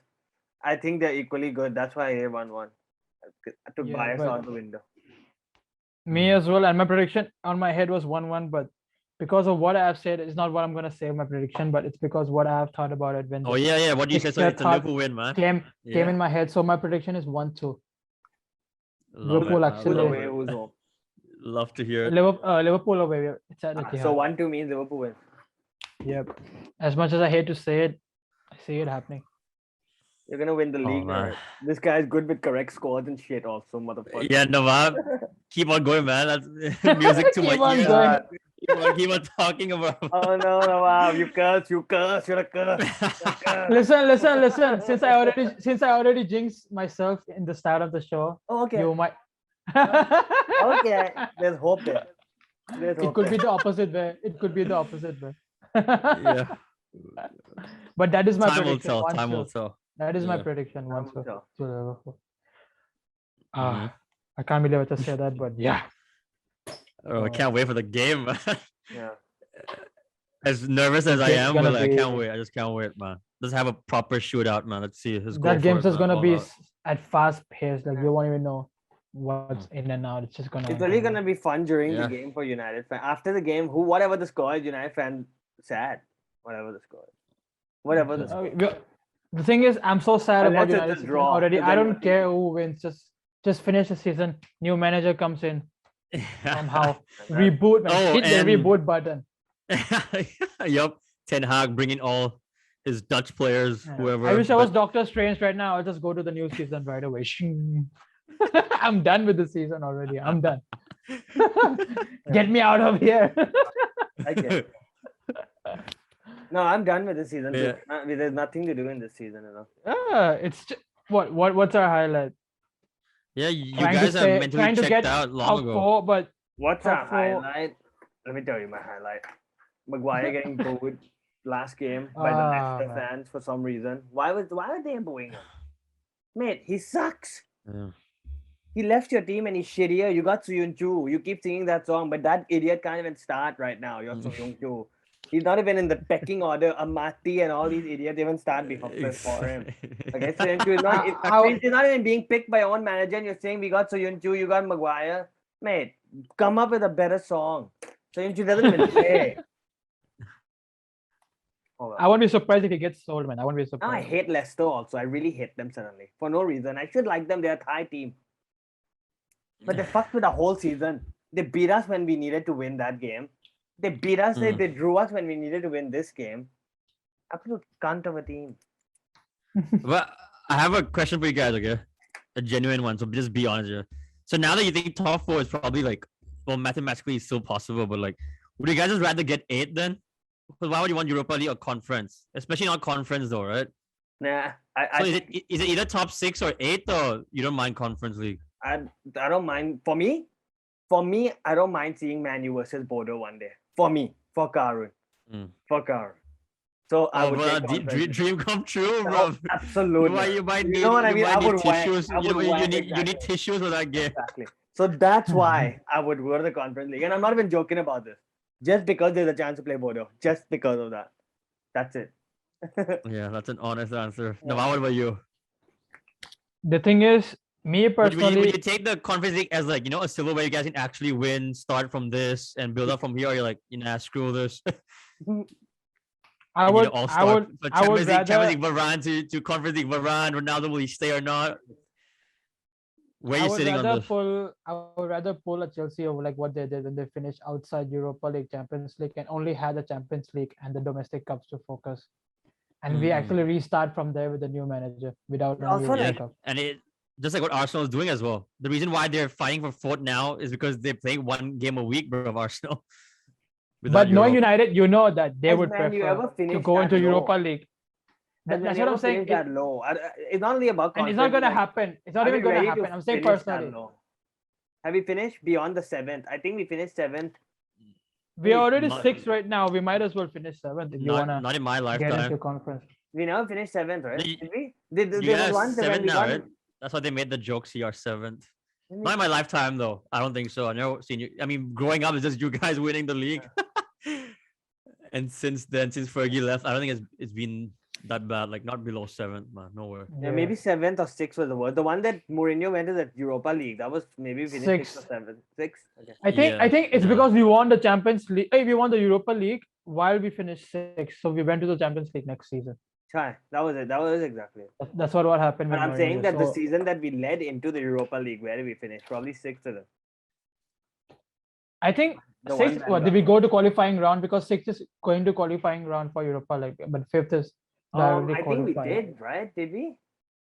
[SPEAKER 3] I think they're equally good. That's why I gave 1-1. I took
[SPEAKER 1] Yeah,
[SPEAKER 3] bias
[SPEAKER 1] but-
[SPEAKER 3] out the window.
[SPEAKER 1] Me as well, and my prediction on my head was 1-1, but because of what I've said, it's not what I'm gonna say my prediction, but it's because what I've thought about it when
[SPEAKER 2] Oh yeah. What do you say? So
[SPEAKER 1] Fixture
[SPEAKER 2] it's a
[SPEAKER 1] thought
[SPEAKER 2] Liverpool win, man.
[SPEAKER 1] came
[SPEAKER 2] Yeah.
[SPEAKER 1] in my head. So my prediction is 1-2.
[SPEAKER 2] Love
[SPEAKER 1] Liverpool
[SPEAKER 2] it, man.
[SPEAKER 1] actually-
[SPEAKER 3] Who's
[SPEAKER 2] Love
[SPEAKER 3] away,
[SPEAKER 2] it.
[SPEAKER 3] who's home?
[SPEAKER 2] Love to hear it.
[SPEAKER 1] Liverpool away. It's at
[SPEAKER 3] So
[SPEAKER 1] Etihad.
[SPEAKER 3] 1-2 means Liverpool wins.
[SPEAKER 1] Yep. As much as I hate to say it, I see it happening.
[SPEAKER 3] You're gonna win the
[SPEAKER 2] Oh,
[SPEAKER 3] league.
[SPEAKER 2] man.
[SPEAKER 3] Right? This guy's good with correct scores and shit. Also, motherfucker.
[SPEAKER 2] Yeah, Nawab, keep on going, man. That's music to
[SPEAKER 1] Keep
[SPEAKER 2] my
[SPEAKER 1] on
[SPEAKER 2] ears.
[SPEAKER 1] going.
[SPEAKER 2] Keep on talking about.
[SPEAKER 3] Oh no, no, wow! You curse! You're a curse!
[SPEAKER 1] Listen. Since I already jinxed myself in the start of the show,
[SPEAKER 3] Oh, okay.
[SPEAKER 1] you might.
[SPEAKER 3] Okay. There's hope there. There's
[SPEAKER 1] It
[SPEAKER 3] hope
[SPEAKER 1] could be
[SPEAKER 3] there.
[SPEAKER 1] the opposite way. It could be the opposite way.
[SPEAKER 2] Yeah.
[SPEAKER 1] But that is my
[SPEAKER 2] Time will
[SPEAKER 1] prediction.
[SPEAKER 2] tell.
[SPEAKER 1] 1-2.
[SPEAKER 2] Time will tell.
[SPEAKER 1] That is my
[SPEAKER 2] Yeah.
[SPEAKER 1] prediction.
[SPEAKER 3] Time will
[SPEAKER 1] 1-2
[SPEAKER 3] tell.
[SPEAKER 1] to Liverpool.
[SPEAKER 2] Mhm.
[SPEAKER 1] I can't believe I just said that, but yeah.
[SPEAKER 2] Oh, I can't wait for the game, man.
[SPEAKER 3] Yeah.
[SPEAKER 2] As nervous as I
[SPEAKER 1] game's
[SPEAKER 2] am,
[SPEAKER 1] gonna
[SPEAKER 2] but I can't
[SPEAKER 1] be-
[SPEAKER 2] wait. I just can't wait, man. Let's have a proper shootout, man. Let's see. Let's go
[SPEAKER 1] That
[SPEAKER 2] for
[SPEAKER 1] game's
[SPEAKER 2] it,
[SPEAKER 1] just
[SPEAKER 2] man.
[SPEAKER 1] gonna
[SPEAKER 2] All
[SPEAKER 1] be
[SPEAKER 2] out.
[SPEAKER 1] at fast pace. Like you won't even know what's in and out. It's just gonna.
[SPEAKER 3] It's only gonna be fun during
[SPEAKER 2] Yeah.
[SPEAKER 3] the game for United fans. After the game, whatever the score is, United fans sad. Whatever the score is. Whatever the score.
[SPEAKER 1] The thing is, I'm so sad
[SPEAKER 3] Unless
[SPEAKER 1] about
[SPEAKER 3] it's a
[SPEAKER 1] United season
[SPEAKER 3] draw,
[SPEAKER 1] already.
[SPEAKER 3] then
[SPEAKER 1] I don't
[SPEAKER 3] nothing.
[SPEAKER 1] care who wins. Just finish the season. New manager comes in somehow. Reboot, man.
[SPEAKER 2] Oh,
[SPEAKER 1] Hit the
[SPEAKER 2] and-
[SPEAKER 1] reboot button.
[SPEAKER 2] Yup. Ten Hag bringing all his Dutch players,
[SPEAKER 1] Yeah.
[SPEAKER 2] whoever.
[SPEAKER 1] I wish I was
[SPEAKER 2] but-
[SPEAKER 1] Doctor Strange right now. I'll just go to the new season right away. Shing. I'm done with the season already. I'm done. Get me out of here.
[SPEAKER 3] I get it. No, I'm done with the season too.
[SPEAKER 2] Yeah.
[SPEAKER 3] There's nothing to do in this season, you know.
[SPEAKER 1] It's just, what's our highlight?
[SPEAKER 2] Yeah, you
[SPEAKER 1] Trying to
[SPEAKER 2] guys
[SPEAKER 1] stay-
[SPEAKER 2] have mentally
[SPEAKER 1] trying to
[SPEAKER 2] checked
[SPEAKER 1] get
[SPEAKER 2] out long
[SPEAKER 1] Top
[SPEAKER 2] ago.
[SPEAKER 1] 4, but
[SPEAKER 3] What's
[SPEAKER 1] Top
[SPEAKER 3] our
[SPEAKER 1] 4.
[SPEAKER 3] highlight? Let me tell you my highlight. Maguire getting booed last game by the Leicester
[SPEAKER 1] man.
[SPEAKER 3] fans for some reason. Why were they booing him? Mate, he sucks.
[SPEAKER 2] Yeah.
[SPEAKER 3] He left your team and he's shittier. You got Soyun Chu. You keep singing that song, but that idiot can't even start right now. You're Soyun Chu. He's not even in the pecking order. Amati and all these idiots even start before for him. Okay, Soyun Chu is not. He's not even being picked by your own manager. And you're saying we got Soyun Chu, you got Maguire. Mate, come up with a better song. Soyun Chu doesn't even play. Oh, well.
[SPEAKER 1] I won't be surprised if he gets sold, man. I won't be
[SPEAKER 3] Now I
[SPEAKER 1] surprised.
[SPEAKER 3] hate Leicester also. I really hate them suddenly. For no reason. I should like them. They're a Thai team. But they fucked with the whole season. They beat us when we needed to win that game. They beat us. They drew us when we needed to win this game. Absolute cunt of a team.
[SPEAKER 2] But I have a question for you guys, okay? A genuine one. So just be honest here. So now that you think top 4 is probably like, well, mathematically it's still possible, but like, would you guys just rather get 8 then? why would you want Europa League or conference? Especially not conference though, right?
[SPEAKER 3] Nah,
[SPEAKER 2] So is it either top 6 or 8 or you don't mind conference league?
[SPEAKER 3] I don't mind. For me, I don't mind seeing Man U versus Bodo one day. For me, for Karun,
[SPEAKER 2] Mm.
[SPEAKER 3] for Karun. So I
[SPEAKER 2] Oh,
[SPEAKER 3] would
[SPEAKER 2] bro,
[SPEAKER 3] take conference.
[SPEAKER 2] dream come true,
[SPEAKER 3] Oh,
[SPEAKER 2] bro.
[SPEAKER 3] absolutely.
[SPEAKER 2] You might need
[SPEAKER 3] You know what I mean? I would want.
[SPEAKER 2] tissues.
[SPEAKER 3] I would want
[SPEAKER 2] You
[SPEAKER 3] exactly.
[SPEAKER 2] need tissues for that game.
[SPEAKER 3] Exactly. So that's why I would go to the conference league, and I'm not even joking about this. Just because there's a chance to play Bodo, just because of that. That's it.
[SPEAKER 2] Yeah, that's an honest answer.
[SPEAKER 3] Yeah.
[SPEAKER 2] Now, what about you?
[SPEAKER 1] The thing is, me personally,
[SPEAKER 2] Would you take the conference league as like, a silver where you guys can actually win, start from this, and build up from here? Or you're like, screw this.
[SPEAKER 1] I
[SPEAKER 2] I need
[SPEAKER 1] would,
[SPEAKER 2] an all
[SPEAKER 1] I
[SPEAKER 2] star
[SPEAKER 1] would,
[SPEAKER 2] for
[SPEAKER 1] I would
[SPEAKER 2] Champions
[SPEAKER 1] rather,
[SPEAKER 2] League Varane to Conference League Varane. Ronaldo, will he stay or not? Where are
[SPEAKER 1] I
[SPEAKER 2] you
[SPEAKER 1] would
[SPEAKER 2] sitting on
[SPEAKER 1] rather
[SPEAKER 2] this?
[SPEAKER 1] I would rather pull a Chelsea over like what they did when they finished outside Europa League, Champions League, and only had the Champions League and the domestic cups to focus. And we actually restart from there with a new manager without a new
[SPEAKER 3] Also,
[SPEAKER 1] World
[SPEAKER 2] Yeah,
[SPEAKER 3] like,
[SPEAKER 1] Cup.
[SPEAKER 2] and it just like what Arsenal is doing as well. The reason why they're fighting for fourth now is because they play one game a week, bro, of Arsenal.
[SPEAKER 1] But
[SPEAKER 2] Without
[SPEAKER 1] knowing
[SPEAKER 2] Europe.
[SPEAKER 1] United, you know that they
[SPEAKER 3] has
[SPEAKER 1] would
[SPEAKER 3] Man U
[SPEAKER 1] prefer
[SPEAKER 3] ever
[SPEAKER 1] to
[SPEAKER 3] finished
[SPEAKER 1] go
[SPEAKER 3] that
[SPEAKER 1] into
[SPEAKER 3] low?
[SPEAKER 1] Europa League.
[SPEAKER 3] Has Man
[SPEAKER 1] That's
[SPEAKER 3] U
[SPEAKER 1] what
[SPEAKER 3] ever
[SPEAKER 1] I'm saying.
[SPEAKER 3] finished that low? It's not only about
[SPEAKER 1] And
[SPEAKER 3] conference.
[SPEAKER 1] it's not gonna
[SPEAKER 3] like,
[SPEAKER 1] happen. It's not
[SPEAKER 3] are
[SPEAKER 1] even
[SPEAKER 3] we
[SPEAKER 1] gonna
[SPEAKER 3] ready
[SPEAKER 1] happen.
[SPEAKER 3] to
[SPEAKER 1] I'm saying
[SPEAKER 3] finish that
[SPEAKER 1] personally.
[SPEAKER 3] low? Have we finished beyond the 7th? I think we finished 7th.
[SPEAKER 1] We're already
[SPEAKER 2] Not-
[SPEAKER 1] 6th right now. We might as well finish 7th if you wanna
[SPEAKER 2] Not in my
[SPEAKER 1] get
[SPEAKER 2] lifetime.
[SPEAKER 1] into conference.
[SPEAKER 3] We never finished 7th, right?
[SPEAKER 2] You-
[SPEAKER 3] Did we?
[SPEAKER 2] You
[SPEAKER 3] There was
[SPEAKER 2] guys
[SPEAKER 3] one when
[SPEAKER 2] 7th
[SPEAKER 3] we
[SPEAKER 2] now,
[SPEAKER 3] won.
[SPEAKER 2] right? That's why they made the jokes here, 7th.
[SPEAKER 3] When we-
[SPEAKER 2] Not in my lifetime though. I don't think so. I never seen you. I mean, growing up, it's just you guys winning the league. And since then, since Fergie left, I don't think it's been that bad. Like not below 7th, man. Nowhere.
[SPEAKER 3] Yeah, maybe 7th or 6th was the word. The one that Mourinho went to the Europa League. That was maybe we finished 6th or 7th. 6th? Okay.
[SPEAKER 1] I think it's
[SPEAKER 2] Yeah.
[SPEAKER 1] because we won the Champions League. We won the Europa League while we finished 6th. So we went to the Champions League next season.
[SPEAKER 3] Chai, that was it. That was exactly it.
[SPEAKER 1] That's what happened.
[SPEAKER 3] But
[SPEAKER 1] with
[SPEAKER 3] I'm saying
[SPEAKER 1] Mourinho.
[SPEAKER 3] that the
[SPEAKER 1] So
[SPEAKER 3] season that we led into the Europa League, where did we finish? Probably 6th or
[SPEAKER 1] I think
[SPEAKER 3] the
[SPEAKER 1] 6th.
[SPEAKER 3] one
[SPEAKER 1] What did we go to qualifying round? Because 6th is going to qualifying round for Europa League, but 5th is directly
[SPEAKER 3] I think we
[SPEAKER 1] qualifying.
[SPEAKER 3] did, right? Did we?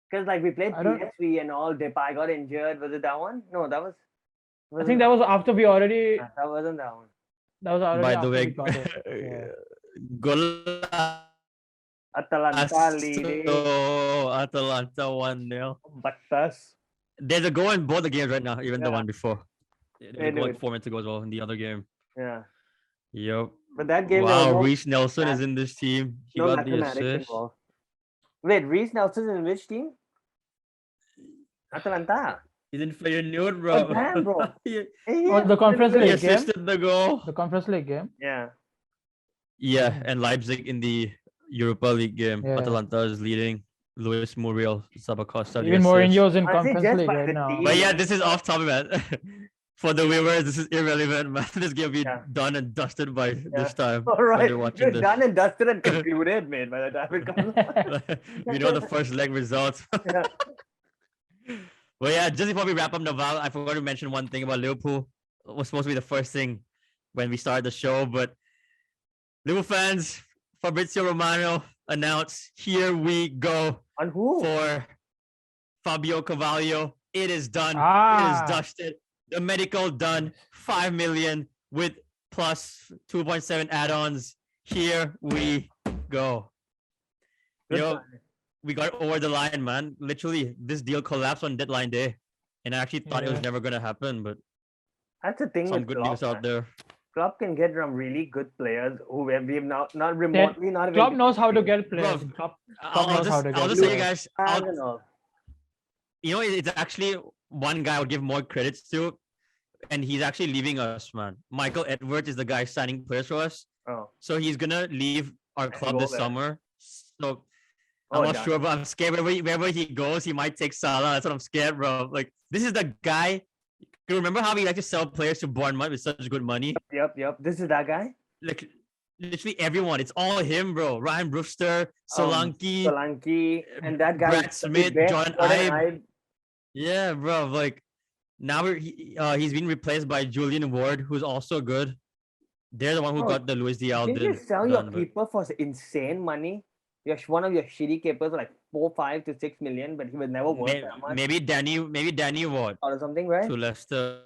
[SPEAKER 3] Because like we played
[SPEAKER 1] I don't-
[SPEAKER 3] PSV and all. Depay got injured. Was it that one? No, that was.
[SPEAKER 1] I think that was after we already.
[SPEAKER 3] That wasn't that one.
[SPEAKER 1] That was already
[SPEAKER 2] By
[SPEAKER 1] after
[SPEAKER 2] the way,
[SPEAKER 1] we got it. Yeah.
[SPEAKER 2] Golazo
[SPEAKER 3] Atalanta leading.
[SPEAKER 2] Atalanta 1-0.
[SPEAKER 3] Buttas.
[SPEAKER 2] There's a goal in both the games right now, even the
[SPEAKER 3] Yeah.
[SPEAKER 2] one before. There's a
[SPEAKER 3] They
[SPEAKER 2] goal
[SPEAKER 3] do
[SPEAKER 2] like
[SPEAKER 3] it.
[SPEAKER 2] 4 minutes ago as well in the other game.
[SPEAKER 3] Yeah,
[SPEAKER 2] Yep.
[SPEAKER 3] but that game. there was
[SPEAKER 2] Wow,
[SPEAKER 3] no,
[SPEAKER 2] Reece Nelson is in this team. He
[SPEAKER 3] no
[SPEAKER 2] got the
[SPEAKER 3] mathematics
[SPEAKER 2] assist.
[SPEAKER 3] involved. Wait, Reece Nelson in which team? Atalanta.
[SPEAKER 2] He didn't play a nude,
[SPEAKER 3] Oh,
[SPEAKER 2] bro.
[SPEAKER 3] damn, bro.
[SPEAKER 2] he,
[SPEAKER 1] Oh, the Conference
[SPEAKER 2] he
[SPEAKER 1] League game.
[SPEAKER 2] assisted the goal.
[SPEAKER 1] The Conference League game.
[SPEAKER 3] Yeah.
[SPEAKER 2] Yeah, and Leipzig in the Europa League game.
[SPEAKER 1] Yeah.
[SPEAKER 2] Atalanta is leading. Luis Muriel, Sabacosta.
[SPEAKER 1] Even Mourinho's in
[SPEAKER 3] Honestly,
[SPEAKER 1] Conference
[SPEAKER 3] just
[SPEAKER 1] League
[SPEAKER 3] by
[SPEAKER 1] right
[SPEAKER 3] the
[SPEAKER 1] now.
[SPEAKER 3] team.
[SPEAKER 2] But yeah, this is off topic, man. For the viewers, this is irrelevant, man. This game will be
[SPEAKER 3] Yeah.
[SPEAKER 2] done and dusted by this time.
[SPEAKER 3] All
[SPEAKER 2] when
[SPEAKER 3] right.
[SPEAKER 2] they're watching
[SPEAKER 3] You're
[SPEAKER 2] this.
[SPEAKER 3] done and dusted and concluded, mate, by the time it comes.
[SPEAKER 2] We know the first leg results.
[SPEAKER 3] Yeah.
[SPEAKER 2] Well, yeah, just before we wrap up Naval, I forgot to mention one thing about Liverpool. It was supposed to be the first thing when we started the show, but Liverpool fans, Fabrizio Romano announced, here we go
[SPEAKER 3] On who?
[SPEAKER 2] for Fabio Carvalho. It is done. It
[SPEAKER 1] Ah.
[SPEAKER 2] is dusted. The medical done. 5 million with plus 2.7 add-ons. Here we go.
[SPEAKER 3] Good
[SPEAKER 2] Yo,
[SPEAKER 3] sign.
[SPEAKER 2] we got over the line, man. Literally, this deal collapsed on deadline day. And I actually thought it was
[SPEAKER 1] Yeah.
[SPEAKER 2] never gonna happen, but
[SPEAKER 3] That's the thing
[SPEAKER 2] some
[SPEAKER 3] with
[SPEAKER 2] good
[SPEAKER 3] Klopp,
[SPEAKER 2] news out
[SPEAKER 3] man.
[SPEAKER 2] there.
[SPEAKER 3] Klopp can get some really good players who we've not remotely not even.
[SPEAKER 1] Klopp knows how to get players.
[SPEAKER 2] Bro,
[SPEAKER 1] Klopp
[SPEAKER 2] I'll
[SPEAKER 1] knows how
[SPEAKER 2] just,
[SPEAKER 1] to
[SPEAKER 2] I'll
[SPEAKER 1] get
[SPEAKER 2] just say you
[SPEAKER 1] players.
[SPEAKER 2] guys,
[SPEAKER 3] I don't know.
[SPEAKER 2] it's actually one guy I would give more credits to, and he's actually leaving us, man. Michael Edwards is the guy signing players for us.
[SPEAKER 3] Oh,
[SPEAKER 2] So he's gonna leave our club
[SPEAKER 3] go
[SPEAKER 2] this
[SPEAKER 3] there.
[SPEAKER 2] summer. So
[SPEAKER 3] Oh,
[SPEAKER 2] I'm not
[SPEAKER 3] damn.
[SPEAKER 2] sure, but I'm scared wherever he goes, he might take Salah. That's what I'm scared, bro. Like, this is the guy. You remember how he liked to sell players to Bournemouth with such good money?
[SPEAKER 3] Yep. This is that guy.
[SPEAKER 2] Like, literally everyone. It's all him, bro. Ryan Brewster, Solanke.
[SPEAKER 3] Solanke, and that guy.
[SPEAKER 2] Brad Smith, Jordan Ibe. Yeah, bro. Like, now he's been replaced by Julian Ward, who's also good. They're the one who
[SPEAKER 3] Bro,
[SPEAKER 2] got the Luis Diaz
[SPEAKER 3] Didn't
[SPEAKER 2] deal
[SPEAKER 3] you sell your
[SPEAKER 2] done, but-
[SPEAKER 3] keeper for insane money? One of your shitty keepers for like 4, 5 to 6 million, but he was never worth that much
[SPEAKER 2] Maybe Danny Ward
[SPEAKER 3] or something, right?
[SPEAKER 2] to Leicester.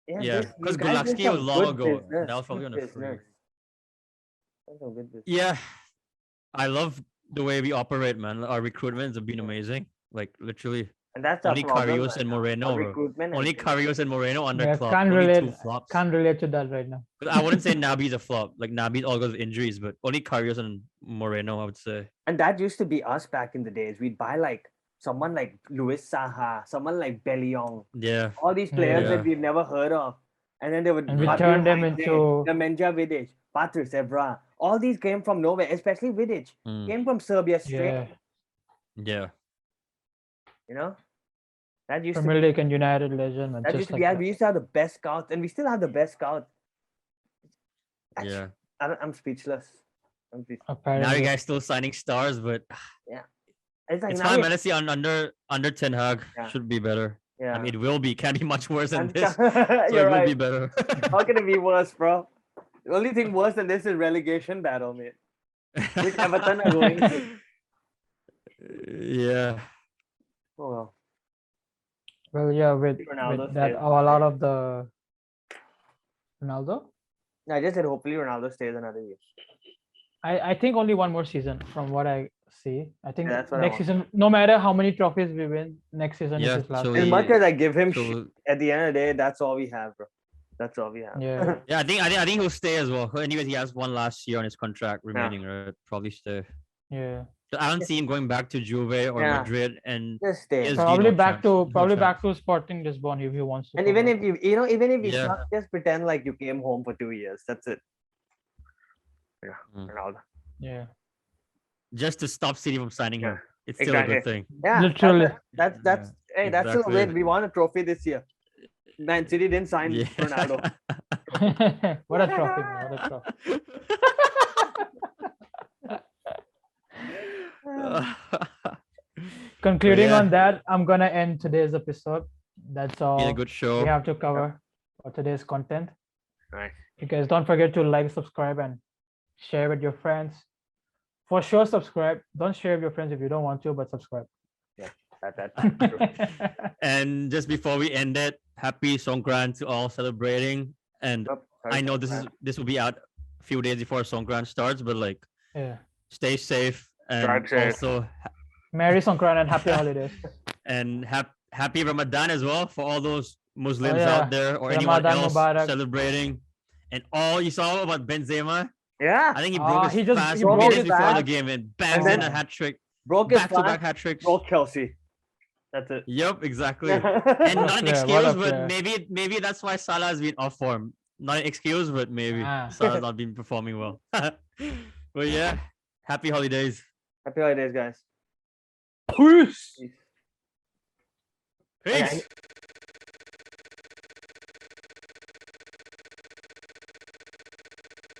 [SPEAKER 2] Yeah,
[SPEAKER 3] you
[SPEAKER 2] because
[SPEAKER 3] guys did
[SPEAKER 2] Gulakski was
[SPEAKER 3] some
[SPEAKER 2] long
[SPEAKER 3] good
[SPEAKER 2] ago.
[SPEAKER 3] business,
[SPEAKER 2] That was probably
[SPEAKER 3] good
[SPEAKER 2] on a free.
[SPEAKER 3] business. That's a good business.
[SPEAKER 2] Yeah, I love the way we operate, man. Our recruitments have been amazing. Like literally,
[SPEAKER 3] And that's our
[SPEAKER 2] only
[SPEAKER 3] problem
[SPEAKER 2] Karius
[SPEAKER 3] right
[SPEAKER 2] and
[SPEAKER 3] now.
[SPEAKER 2] Moreno,
[SPEAKER 3] Our
[SPEAKER 2] bro.
[SPEAKER 3] recruitment has
[SPEAKER 2] Only
[SPEAKER 3] been-
[SPEAKER 2] Karius and Moreno under
[SPEAKER 1] Yeah,
[SPEAKER 2] Klopp.
[SPEAKER 1] can't
[SPEAKER 2] Only
[SPEAKER 1] relate.
[SPEAKER 2] 2 flops.
[SPEAKER 1] Can't relate to that right now.
[SPEAKER 2] But I wouldn't say Nabi's a flop. Like Nabi all goes with injuries, but only Karius and Moreno, I would say.
[SPEAKER 3] And that used to be us back in the days. We'd buy like someone like Luis Saha, someone like Bellion,
[SPEAKER 2] Yeah,
[SPEAKER 3] all these players
[SPEAKER 2] Yeah.
[SPEAKER 3] that we've never heard of. And then they would
[SPEAKER 1] And we
[SPEAKER 2] Yeah.
[SPEAKER 1] turned them
[SPEAKER 3] Haize,
[SPEAKER 1] into
[SPEAKER 3] Nemanja Vidic, Patrice Evra. All these came from nowhere, especially Vidic.
[SPEAKER 2] Mm,
[SPEAKER 3] Came from Serbia straight.
[SPEAKER 1] yeah,
[SPEAKER 2] yeah,
[SPEAKER 3] You know? That used
[SPEAKER 1] Premier
[SPEAKER 3] to be
[SPEAKER 1] League and United legend, and
[SPEAKER 3] that
[SPEAKER 1] just
[SPEAKER 3] used to
[SPEAKER 1] like
[SPEAKER 3] be
[SPEAKER 1] that.
[SPEAKER 3] we used to have the best scouts, and we still have the best scouts.
[SPEAKER 2] yeah.
[SPEAKER 3] I'm speechless. I'm speechless.
[SPEAKER 2] Now
[SPEAKER 1] Apparently,
[SPEAKER 2] you guys still signing stars, but
[SPEAKER 3] It's like
[SPEAKER 2] it's
[SPEAKER 3] now
[SPEAKER 2] fine.
[SPEAKER 3] we-
[SPEAKER 2] Man, let's see under Ten Hag
[SPEAKER 3] Yeah.
[SPEAKER 2] should be better.
[SPEAKER 3] yeah.
[SPEAKER 2] I mean, it will be. Can't be much worse than
[SPEAKER 3] And-
[SPEAKER 2] this. So
[SPEAKER 3] You're
[SPEAKER 2] it will be
[SPEAKER 3] right.
[SPEAKER 2] better.
[SPEAKER 3] How can it be worse, bro? The only thing worse than this is relegation battle, mate. Which Everton are going to.
[SPEAKER 2] Yeah.
[SPEAKER 3] Oh well.
[SPEAKER 1] well, yeah, with
[SPEAKER 3] Ronaldo
[SPEAKER 1] that,
[SPEAKER 3] stays.
[SPEAKER 1] a lot of the Ronaldo.
[SPEAKER 3] No, I just said hopefully Ronaldo stays another year.
[SPEAKER 1] I think only one more season from what I see. I think
[SPEAKER 3] Yeah, that's what I
[SPEAKER 1] next
[SPEAKER 3] want.
[SPEAKER 1] season, no matter how many trophies we win, next season
[SPEAKER 2] Yeah,
[SPEAKER 1] is his last.
[SPEAKER 2] so
[SPEAKER 1] season.
[SPEAKER 3] As much as I give him
[SPEAKER 2] So
[SPEAKER 3] shit, at the end of the day, that's all we have, bro. That's all we have.
[SPEAKER 1] Yeah.
[SPEAKER 2] yeah, I think he'll stay as well. Anyways, he has one last year on his contract remaining, right? Probably stay.
[SPEAKER 1] Yeah,
[SPEAKER 2] I don't see him going back to Juve or
[SPEAKER 3] Yeah.
[SPEAKER 2] Madrid, and
[SPEAKER 3] Just stay.
[SPEAKER 2] Yes,
[SPEAKER 1] probably
[SPEAKER 2] no
[SPEAKER 1] back
[SPEAKER 2] chance,
[SPEAKER 1] to
[SPEAKER 2] no
[SPEAKER 1] probably
[SPEAKER 2] chance.
[SPEAKER 1] back to Sporting Lisbon if he wants to.
[SPEAKER 3] And
[SPEAKER 1] come
[SPEAKER 3] even
[SPEAKER 1] back.
[SPEAKER 3] if even if you
[SPEAKER 2] Yeah.
[SPEAKER 3] suck, just pretend like you came home for 2 years. That's it. Yeah,
[SPEAKER 2] Mm.
[SPEAKER 3] Ronaldo.
[SPEAKER 1] Yeah,
[SPEAKER 2] just to stop City from signing him,
[SPEAKER 3] Yeah,
[SPEAKER 2] it's still a good
[SPEAKER 3] exactly.
[SPEAKER 2] thing.
[SPEAKER 3] Yeah,
[SPEAKER 1] Literally.
[SPEAKER 3] That's hey, that's still a
[SPEAKER 2] exactly.
[SPEAKER 3] win. We won a trophy this year. Man City didn't sign
[SPEAKER 2] Yeah.
[SPEAKER 3] Ronaldo.
[SPEAKER 1] what a trophy! Man, what a trophy! Concluding
[SPEAKER 2] yeah.
[SPEAKER 1] on that, I'm gonna end today's episode. That's all
[SPEAKER 2] Been a good show.
[SPEAKER 1] we have to cover for today's content.
[SPEAKER 3] Nice.
[SPEAKER 1] You guys don't forget to like, subscribe, and share with your friends. For sure, subscribe. Don't share with your friends if you don't want to, but subscribe.
[SPEAKER 3] That's true.
[SPEAKER 2] And just before we end it, happy Songkran to all celebrating. And
[SPEAKER 3] Yep,
[SPEAKER 2] I know
[SPEAKER 3] man.
[SPEAKER 2] this will be out a few days before Songkran starts, but like
[SPEAKER 1] Yeah.
[SPEAKER 2] stay safe and
[SPEAKER 3] Drive safe.
[SPEAKER 2] also
[SPEAKER 1] Merry Songkran and happy holidays.
[SPEAKER 2] and happy Ramadan as well for all those Muslims
[SPEAKER 1] yeah.
[SPEAKER 2] out there or anyone
[SPEAKER 1] Ramadan
[SPEAKER 2] else
[SPEAKER 1] Mubarak.
[SPEAKER 2] celebrating. And all you saw about Benzema,
[SPEAKER 3] Yeah,
[SPEAKER 2] I think he broke his
[SPEAKER 1] he just-
[SPEAKER 2] fast
[SPEAKER 1] he broke
[SPEAKER 2] minutes
[SPEAKER 3] his
[SPEAKER 2] before the
[SPEAKER 3] fast.
[SPEAKER 2] game and bangs
[SPEAKER 3] then-
[SPEAKER 2] in a hat trick,
[SPEAKER 3] broke his
[SPEAKER 2] back-to-back
[SPEAKER 3] fast,
[SPEAKER 2] hat tricks.
[SPEAKER 3] broke Kelsey. That's it.
[SPEAKER 2] Yep, exactly. And
[SPEAKER 1] What
[SPEAKER 2] not
[SPEAKER 1] a
[SPEAKER 2] an
[SPEAKER 1] player, what a
[SPEAKER 2] excuse, but
[SPEAKER 1] player.
[SPEAKER 2] maybe that's why Salah has been off form. Not an excuse, but maybe
[SPEAKER 1] Ah.
[SPEAKER 2] Salah's not been performing well. But yeah, happy holidays.
[SPEAKER 3] Happy holidays, guys.
[SPEAKER 1] Peace.
[SPEAKER 3] Peace.
[SPEAKER 2] Peace.